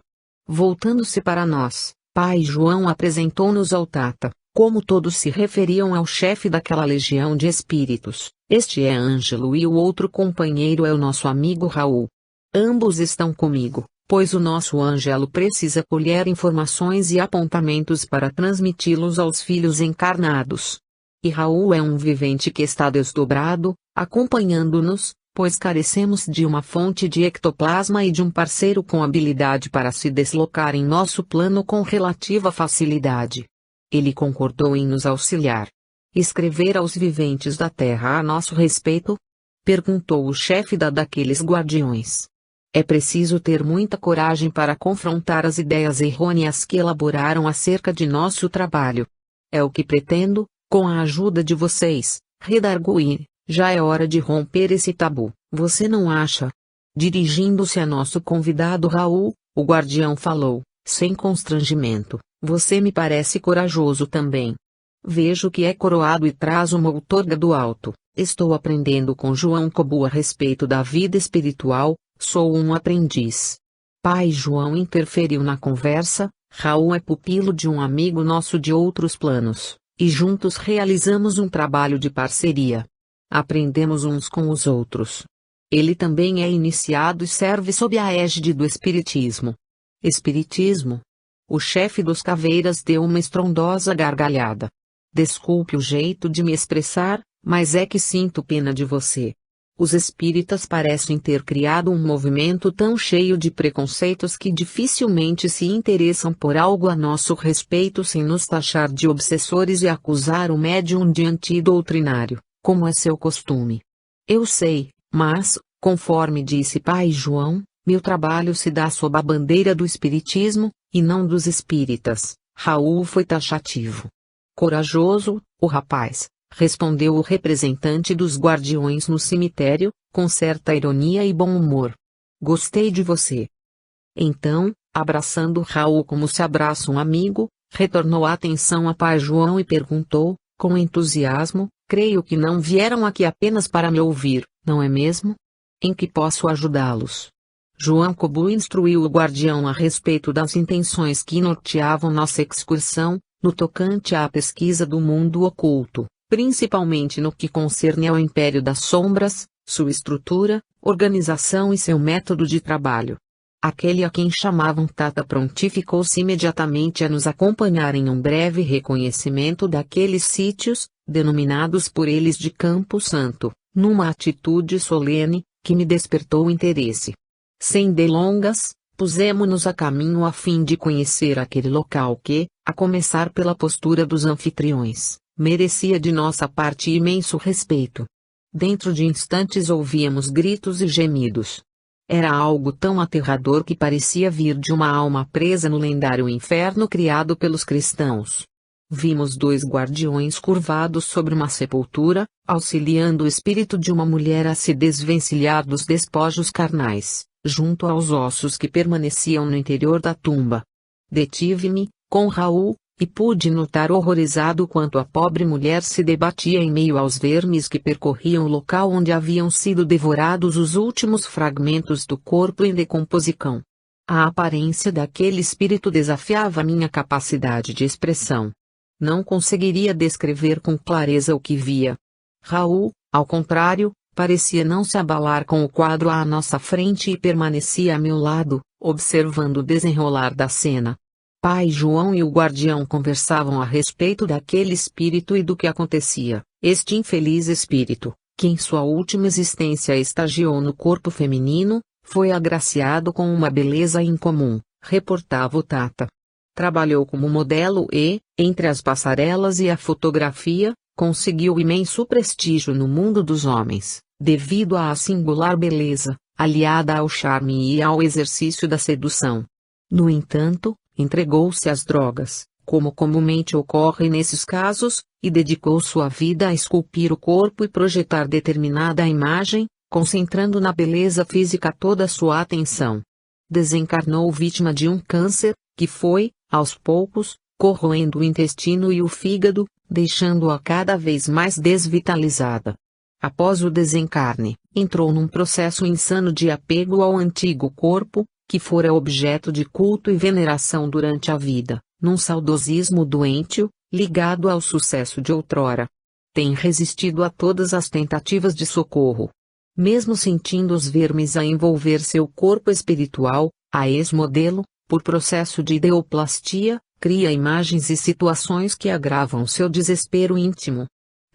Voltando-se para nós, pai João apresentou-nos ao Tata, Como todos se referiam ao chefe daquela legião de espíritos, este é Ângelo e o outro companheiro é o nosso amigo Raul. Ambos estão comigo, pois o nosso Ângelo precisa colher informações e apontamentos para transmiti-los aos filhos encarnados. E Raul é um vivente que está desdobrado, acompanhando-nos, pois carecemos de uma fonte de ectoplasma e de um parceiro com habilidade para se deslocar em nosso plano com relativa facilidade. Ele concordou em nos auxiliar. Escrever aos viventes da Terra a nosso respeito? Perguntou o chefe daqueles guardiões. É preciso ter muita coragem para confrontar as ideias errôneas que elaboraram acerca de nosso trabalho. É o que pretendo, com a ajuda de vocês, redarguir. Já é hora de romper esse tabu, você não acha? Dirigindo-se a nosso convidado Raul, o guardião falou, sem constrangimento, você me parece corajoso também. Vejo que é coroado e traz uma outorga do alto. Estou aprendendo com João Cobu a respeito da vida espiritual, sou um aprendiz. Pai João interferiu na conversa, Raul é pupilo de um amigo nosso de outros planos, e juntos realizamos um trabalho de parceria. Aprendemos uns com os outros. Ele também é iniciado e serve sob a égide do Espiritismo. Espiritismo? O chefe dos caveiras deu uma estrondosa gargalhada. Desculpe o jeito de me expressar, mas é que sinto pena de você. Os espíritas parecem ter criado um movimento tão cheio de preconceitos que dificilmente se interessam por algo a nosso respeito sem nos taxar de obsessores e acusar o médium de antidoutrinário, como é seu costume. Eu sei, mas, conforme disse Pai João, meu trabalho se dá sob a bandeira do espiritismo, e não dos espíritas. Raul foi taxativo. Corajoso, o rapaz, respondeu o representante dos guardiões no cemitério, com certa ironia e bom humor. Gostei de você. Então, abraçando Raul como se abraça um amigo, retornou a atenção a Pai João e perguntou, com entusiasmo, creio que não vieram aqui apenas para me ouvir, não é mesmo? Em que posso ajudá-los? João Cobu instruiu o guardião a respeito das intenções que norteavam nossa excursão, no tocante à pesquisa do mundo oculto, principalmente no que concerne ao Império das Sombras, sua estrutura, organização e seu método de trabalho. Aquele a quem chamavam Tata prontificou-se imediatamente a nos acompanhar em um breve reconhecimento daqueles sítios, denominados por eles de Campo Santo, numa atitude solene, que me despertou interesse. Sem delongas, pusemo-nos a caminho a fim de conhecer aquele local que, a começar pela postura dos anfitriões, merecia de nossa parte imenso respeito. Dentro de instantes ouvíamos gritos e gemidos. Era algo tão aterrador que parecia vir de uma alma presa no lendário inferno criado pelos cristãos. Vimos dois guardiões curvados sobre uma sepultura, auxiliando o espírito de uma mulher a se desvencilhar dos despojos carnais, junto aos ossos que permaneciam no interior da tumba. Detive-me, com Raul, e pude notar horrorizado quanto a pobre mulher se debatia em meio aos vermes que percorriam o local onde haviam sido devorados os últimos fragmentos do corpo em decomposição. A aparência daquele espírito desafiava minha capacidade de expressão. Não conseguiria descrever com clareza o que via. Raul, ao contrário, parecia não se abalar com o quadro à nossa frente e permanecia a meu lado, observando o desenrolar da cena. Pai João e o guardião conversavam a respeito daquele espírito e do que acontecia. Este infeliz espírito, que em sua última existência estagiou no corpo feminino, foi agraciado com uma beleza incomum, reportava o Tata. Trabalhou como modelo e, entre as passarelas e a fotografia, conseguiu imenso prestígio no mundo dos homens, devido à singular beleza, aliada ao charme e ao exercício da sedução. No entanto, entregou-se às drogas, como comumente ocorre nesses casos, e dedicou sua vida a esculpir o corpo e projetar determinada imagem, concentrando na beleza física toda a sua atenção. Desencarnou vítima de um câncer, que foi, aos poucos, corroendo o intestino e o fígado, deixando-a cada vez mais desvitalizada. Após o desencarne, entrou num processo insano de apego ao antigo corpo, que fora objeto de culto e veneração durante a vida, num saudosismo doentio, ligado ao sucesso de outrora. Tem resistido a todas as tentativas de socorro. Mesmo sentindo os vermes a envolver seu corpo espiritual, a ex-modelo, por processo de ideoplastia, cria imagens e situações que agravam seu desespero íntimo.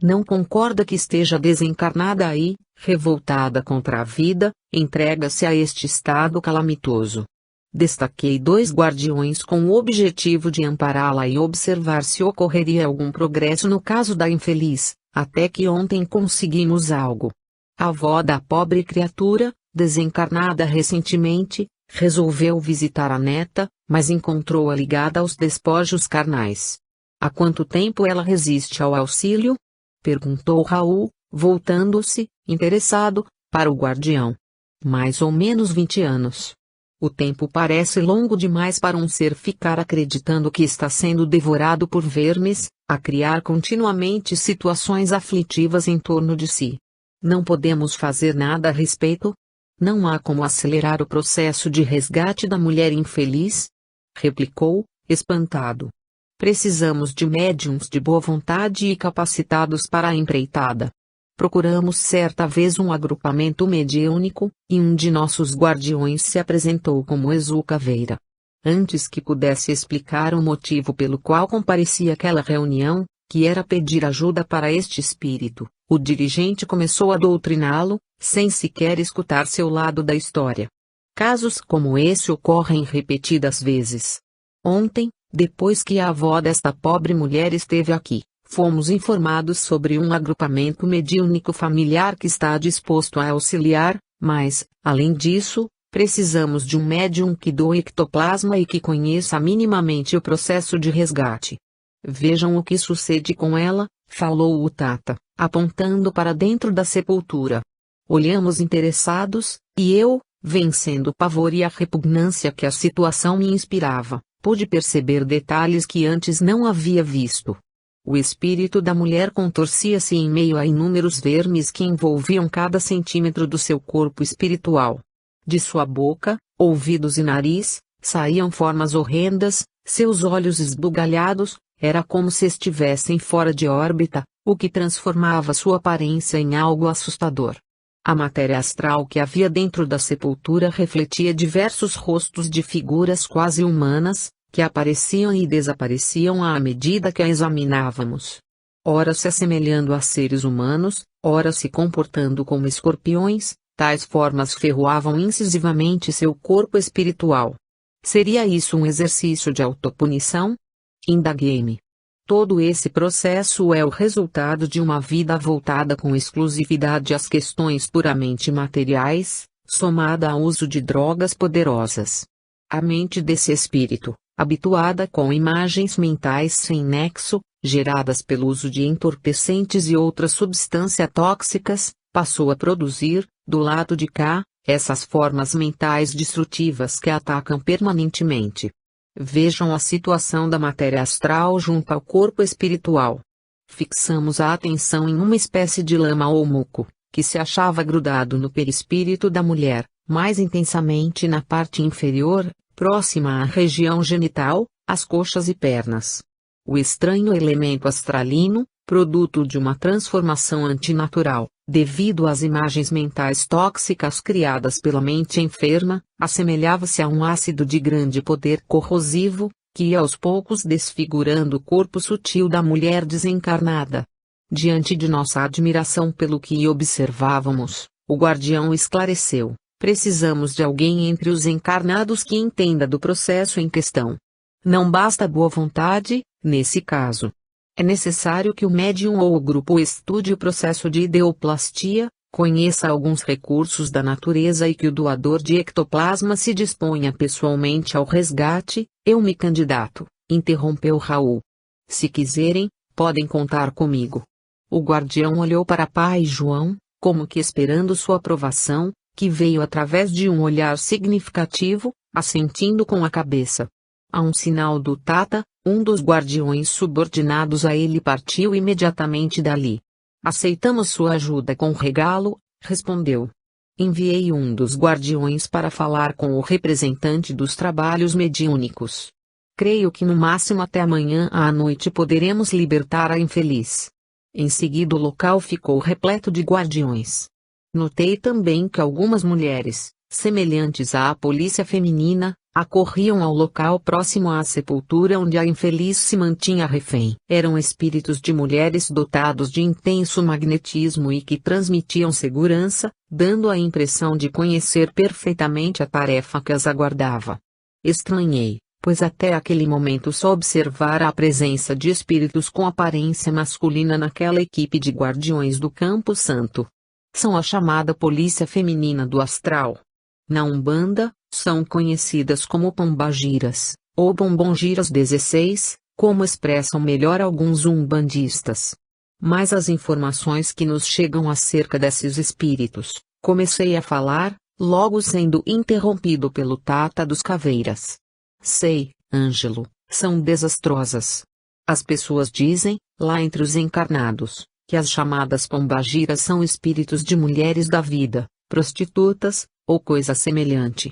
Não concorda que esteja desencarnada aí, revoltada contra a vida, entrega-se a este estado calamitoso. Destaquei 2 guardiões com o objetivo de ampará-la e observar se ocorreria algum progresso no caso da infeliz, até que ontem conseguimos algo. A avó da pobre criatura, desencarnada recentemente, resolveu visitar a neta, mas encontrou-a ligada aos despojos carnais. Há quanto tempo ela resiste ao auxílio? Perguntou Raul, voltando-se, interessado, para o guardião. Mais ou menos 20 anos. O tempo parece longo demais para um ser ficar acreditando que está sendo devorado por vermes, a criar continuamente situações aflitivas em torno de si. Não podemos fazer nada a respeito? Não há como acelerar o processo de resgate da mulher infeliz? Replicou, espantado. Precisamos de médiuns de boa vontade e capacitados para a empreitada. Procuramos certa vez um agrupamento mediúnico, e um de nossos guardiões se apresentou como Exu Caveira. Antes que pudesse explicar o motivo pelo qual comparecia àquela reunião, que era pedir ajuda para este espírito, o dirigente começou a doutriná-lo, sem sequer escutar seu lado da história. Casos como esse ocorrem repetidas vezes. Ontem, depois que a avó desta pobre mulher esteve aqui, fomos informados sobre um agrupamento mediúnico familiar que está disposto a auxiliar, mas, além disso, precisamos de um médium que doe ectoplasma e que conheça minimamente o processo de resgate. Vejam o que sucede com ela, falou o Tata, apontando para dentro da sepultura. Olhamos interessados, e eu, vencendo o pavor e a repugnância que a situação me inspirava, pude perceber detalhes que antes não havia visto. O espírito da mulher contorcia-se em meio a inúmeros vermes que envolviam cada centímetro do seu corpo espiritual. De sua boca, ouvidos e nariz, saíam formas horrendas, seus olhos esbugalhados, era como se estivessem fora de órbita, o que transformava sua aparência em algo assustador. A matéria astral que havia dentro da sepultura refletia diversos rostos de figuras quase humanas, que apareciam e desapareciam à medida que a examinávamos. Ora se assemelhando a seres humanos, ora se comportando como escorpiões, tais formas ferroavam incisivamente seu corpo espiritual. Seria isso um exercício de autopunição? Indaguei-me. Todo esse processo é o resultado de uma vida voltada com exclusividade às questões puramente materiais, somada ao uso de drogas poderosas. A mente desse espírito, habituada com imagens mentais sem nexo, geradas pelo uso de entorpecentes e outras substâncias tóxicas, passou a produzir, do lado de cá, essas formas mentais destrutivas que atacam permanentemente. Vejam a situação da matéria astral junto ao corpo espiritual. Fixamos a atenção em uma espécie de lama ou muco, que se achava grudado no perispírito da mulher, mais intensamente na parte inferior, próxima à região genital, as coxas e pernas. O estranho elemento astralino, produto de uma transformação antinatural, devido às imagens mentais tóxicas criadas pela mente enferma, assemelhava-se a um ácido de grande poder corrosivo, que ia aos poucos desfigurando o corpo sutil da mulher desencarnada. Diante de nossa admiração pelo que observávamos, o guardião esclareceu: precisamos de alguém entre os encarnados que entenda do processo em questão. Não basta boa vontade, nesse caso. É necessário que o médium ou o grupo estude o processo de ideoplastia, conheça alguns recursos da natureza e que o doador de ectoplasma se disponha pessoalmente ao resgate. Eu me candidato, interrompeu Raul. Se quiserem, podem contar comigo. O guardião olhou para pai João, como que esperando sua aprovação, que veio através de um olhar significativo, assentindo com a cabeça. A um sinal do Tata, um dos guardiões subordinados a ele partiu imediatamente dali. Aceitamos sua ajuda com regalo, respondeu. Enviei um dos guardiões para falar com o representante dos trabalhos mediúnicos. Creio que no máximo até amanhã à noite poderemos libertar a infeliz. Em seguida o local ficou repleto de guardiões. Notei também que algumas mulheres, semelhantes à polícia feminina, acorriam ao local próximo à sepultura onde a infeliz se mantinha refém. Eram espíritos de mulheres dotados de intenso magnetismo e que transmitiam segurança, dando a impressão de conhecer perfeitamente a tarefa que as aguardava. Estranhei, pois até aquele momento só observara a presença de espíritos com aparência masculina naquela equipe de guardiões do Campo Santo. São a chamada polícia feminina do astral. Na Umbanda, são conhecidas como pombagiras, ou bombongiras 16, como expressam melhor alguns umbandistas. Mas as informações que nos chegam acerca desses espíritos, comecei a falar, logo sendo interrompido pelo Tata dos Caveiras. Sei, Ângelo, são desastrosas. As pessoas dizem, lá entre os encarnados, que as chamadas pombagiras são espíritos de mulheres da vida, prostitutas, ou coisa semelhante.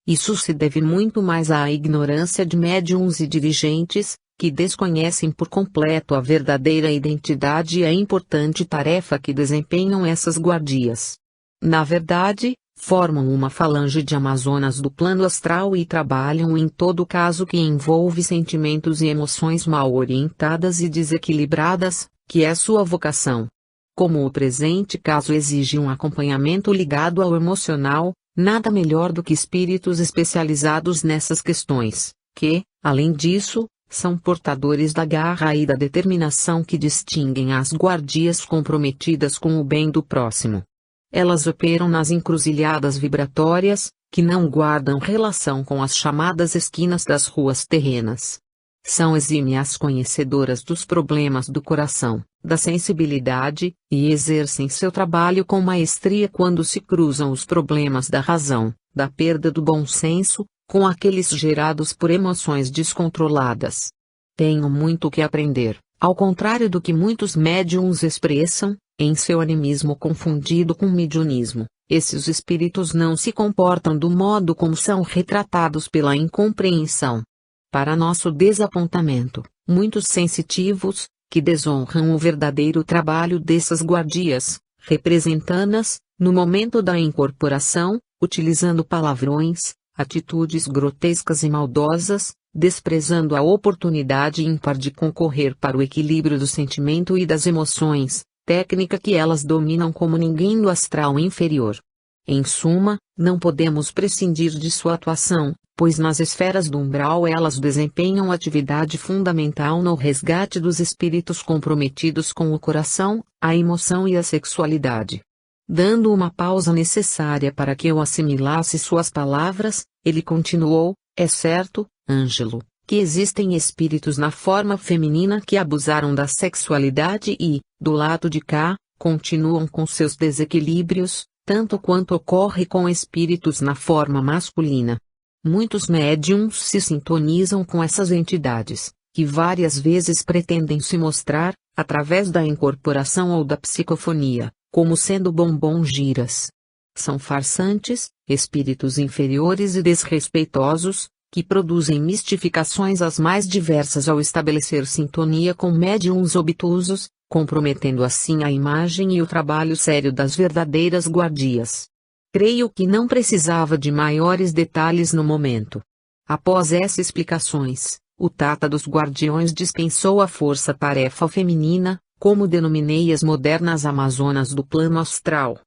Isso se deve muito mais à ignorância de médiuns e dirigentes, que desconhecem por completo a verdadeira identidade e a importante tarefa que desempenham essas guardias. Na verdade, formam uma falange de amazonas do plano astral e trabalham em todo caso que envolve sentimentos e emoções mal orientadas e desequilibradas, que é sua vocação. Como o presente caso exige um acompanhamento ligado ao emocional, nada melhor do que espíritos especializados nessas questões, que, além disso, são portadores da garra e da determinação que distinguem as guardias comprometidas com o bem do próximo. Elas operam nas encruzilhadas vibratórias, que não guardam relação com as chamadas esquinas das ruas terrenas. São exímias conhecedoras dos problemas do coração, da sensibilidade, e exercem seu trabalho com maestria quando se cruzam os problemas da razão, da perda do bom senso, com aqueles gerados por emoções descontroladas. Tenho muito que aprender, ao contrário do que muitos médiuns expressam, em seu animismo confundido com mediunismo. Esses espíritos não se comportam do modo como são retratados pela incompreensão. Para nosso desapontamento, muitos sensitivos, que desonram o verdadeiro trabalho dessas guardias, representanas, no momento da incorporação, utilizando palavrões, atitudes grotescas e maldosas, desprezando a oportunidade ímpar de concorrer para o equilíbrio do sentimento e das emoções, técnica que elas dominam como ninguém do astral inferior. Em suma, não podemos prescindir de sua atuação, pois nas esferas do umbral elas desempenham atividade fundamental no resgate dos espíritos comprometidos com o coração, a emoção e a sexualidade. Dando uma pausa necessária para que eu assimilasse suas palavras, ele continuou: é certo, Ângelo, que existem espíritos na forma feminina que abusaram da sexualidade e, do lado de cá, continuam com seus desequilíbrios, tanto quanto ocorre com espíritos na forma masculina. Muitos médiums se sintonizam com essas entidades, que várias vezes pretendem se mostrar, através da incorporação ou da psicofonia, como sendo bombongiras. São farsantes, espíritos inferiores e desrespeitosos, que produzem mistificações as mais diversas ao estabelecer sintonia com médiuns obtusos, comprometendo assim a imagem e o trabalho sério das verdadeiras guardias. Creio que não precisava de maiores detalhes no momento. Após essas explicações, o Tata dos Guardiões dispensou a força-tarefa feminina, como denominei as modernas amazonas do plano astral.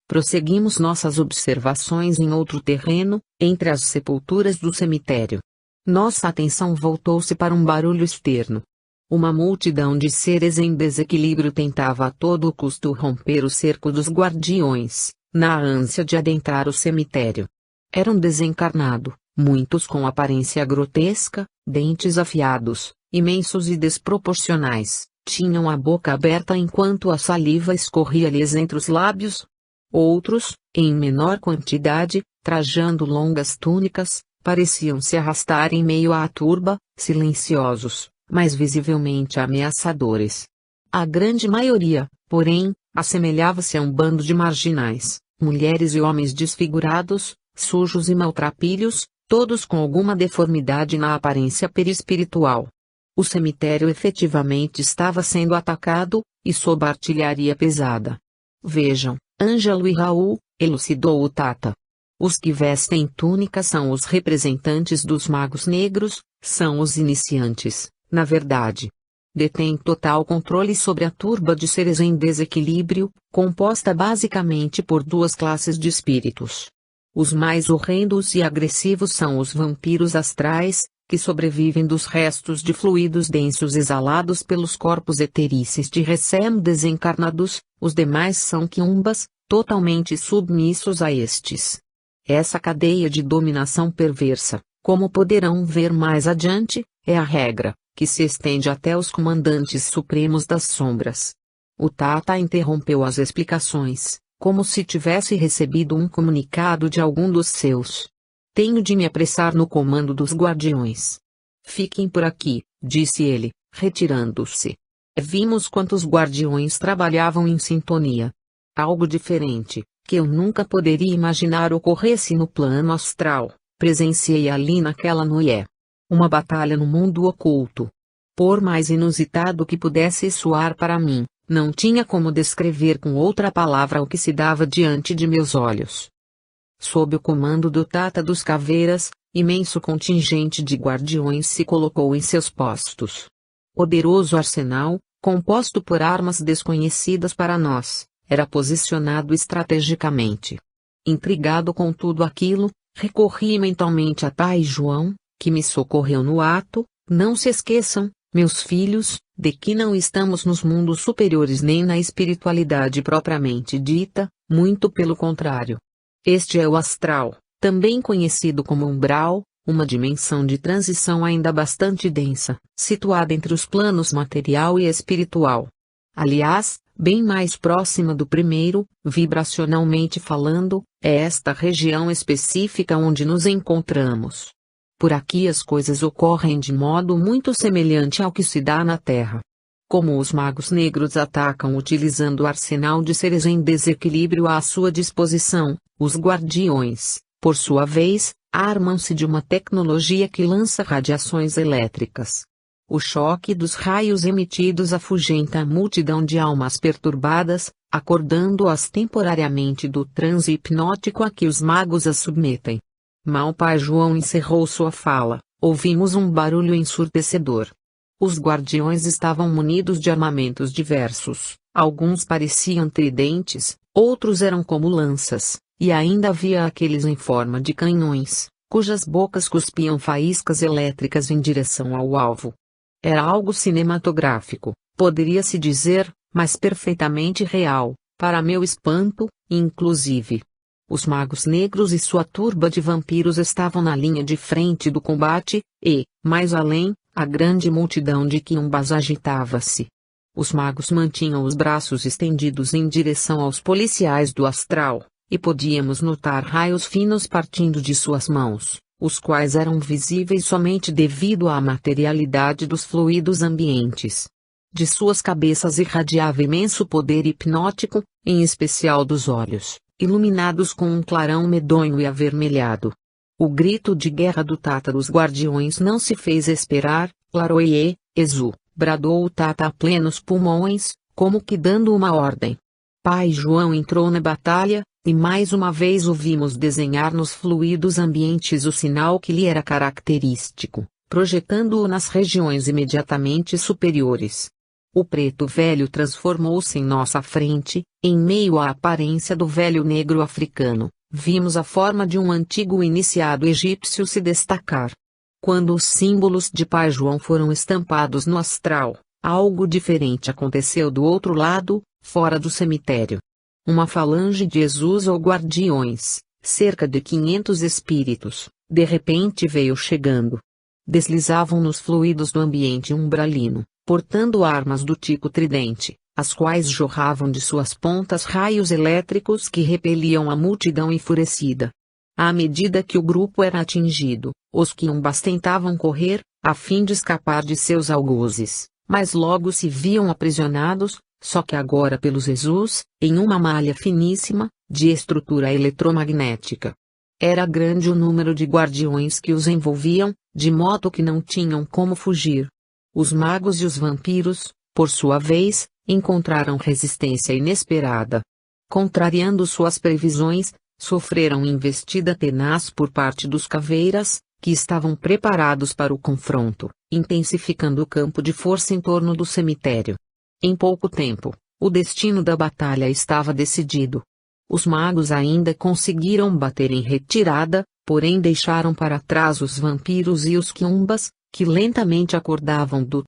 Prosseguimos nossas observações em outro terreno, entre as sepulturas do cemitério. Nossa atenção voltou-se para um barulho externo. Uma multidão de seres em desequilíbrio tentava a todo custo romper o cerco dos guardiões, na ânsia de adentrar o cemitério. Era um desencarnado, muitos com aparência grotesca, dentes afiados, imensos e desproporcionais, tinham a boca aberta enquanto a saliva escorria-lhes entre os lábios. Outros, em menor quantidade, trajando longas túnicas, pareciam se arrastar em meio à turba, silenciosos, mas visivelmente ameaçadores. A grande maioria, porém, assemelhava-se a um bando de marginais, mulheres e homens desfigurados, sujos e maltrapilhos, todos com alguma deformidade na aparência perispiritual. O cemitério efetivamente estava sendo atacado, e sob artilharia pesada. Vejam, Ângelo e Raul, elucidou o Tata. Os que vestem túnica são os representantes dos magos negros, são os iniciantes, na verdade. Detêm total controle sobre a turba de seres em desequilíbrio, composta basicamente por duas classes de espíritos. Os mais horrendos e agressivos são os vampiros astrais, que sobrevivem dos restos de fluidos densos exalados pelos corpos eteríceos de recém-desencarnados, os demais são quiumbas, totalmente submissos a estes. Essa cadeia de dominação perversa, como poderão ver mais adiante, é a regra, que se estende até os comandantes supremos das sombras. O Tata interrompeu as explicações, como se tivesse recebido um comunicado de algum dos seus. Tenho de me apressar no comando dos guardiões. Fiquem por aqui, disse ele, retirando-se. Vimos quantos guardiões trabalhavam em sintonia. Algo diferente, que eu nunca poderia imaginar ocorresse no plano astral, presenciei ali naquela noite. Uma batalha no mundo oculto. Por mais inusitado que pudesse soar para mim, não tinha como descrever com outra palavra o que se dava diante de meus olhos. Sob o comando do Tata dos Caveiras, imenso contingente de guardiões se colocou em seus postos. Poderoso arsenal, composto por armas desconhecidas para nós, era posicionado estrategicamente. Intrigado com tudo aquilo, recorri mentalmente a Pai João, que me socorreu no ato. Não se esqueçam, meus filhos, de que não estamos nos mundos superiores nem na espiritualidade propriamente dita, muito pelo contrário. Este é o astral, também conhecido como umbral, uma dimensão de transição ainda bastante densa, situada entre os planos material e espiritual. Aliás, bem mais próxima do primeiro, vibracionalmente falando, é esta região específica onde nos encontramos. Por aqui as coisas ocorrem de modo muito semelhante ao que se dá na Terra. Como os magos negros atacam utilizando o arsenal de seres em desequilíbrio à sua disposição, os guardiões, por sua vez, armam-se de uma tecnologia que lança radiações elétricas. O choque dos raios emitidos afugenta a multidão de almas perturbadas, acordando-as temporariamente do transe hipnótico a que os magos as submetem. Mal Pai João encerrou sua fala, ouvimos um barulho ensurdecedor. Os guardiões estavam munidos de armamentos diversos, alguns pareciam tridentes, outros eram como lanças, e ainda havia aqueles em forma de canhões, cujas bocas cuspiam faíscas elétricas em direção ao alvo. Era algo cinematográfico, poderia-se dizer, mas perfeitamente real, para meu espanto, inclusive. Os magos negros e sua turba de vampiros estavam na linha de frente do combate, e, mais além, a grande multidão de quiumbas agitava-se. Os magos mantinham os braços estendidos em direção aos policiais do astral, e podíamos notar raios finos partindo de suas mãos, os quais eram visíveis somente devido à materialidade dos fluidos ambientes. De suas cabeças irradiava imenso poder hipnótico, em especial dos olhos, iluminados com um clarão medonho e avermelhado. O grito de guerra do Tata dos Guardiões não se fez esperar. Laroie, Exu, bradou o Tata a plenos pulmões, como que dando uma ordem. Pai João entrou na batalha, e mais uma vez o vimos desenhar nos fluidos ambientes o sinal que lhe era característico, projetando-o nas regiões imediatamente superiores. O preto velho transformou-se em nossa frente, em meio à aparência do velho negro africano, vimos a forma de um antigo iniciado egípcio se destacar. Quando os símbolos de Pai João foram estampados no astral, algo diferente aconteceu do outro lado, fora do cemitério. Uma falange de Exus ou guardiões, cerca de 500 espíritos, de repente veio chegando. Deslizavam nos fluidos do ambiente umbralino, portando armas do tipo tridente, as quais jorravam de suas pontas raios elétricos que repeliam a multidão enfurecida. À medida que o grupo era atingido, os quiumbas tentavam correr, a fim de escapar de seus algozes, mas logo se viam aprisionados, só que agora pelos Exus, em uma malha finíssima, de estrutura eletromagnética. Era grande o número de guardiões que os envolviam, de modo que não tinham como fugir. Os magos e os vampiros, por sua vez, encontraram resistência inesperada. Contrariando suas previsões, sofreram investida tenaz por parte dos caveiras, que estavam preparados para o confronto, intensificando o campo de força em torno do cemitério. Em pouco tempo, o destino da batalha estava decidido. Os magos ainda conseguiram bater em retirada, porém deixaram para trás os vampiros e os quiumbas, que lentamente acordavam do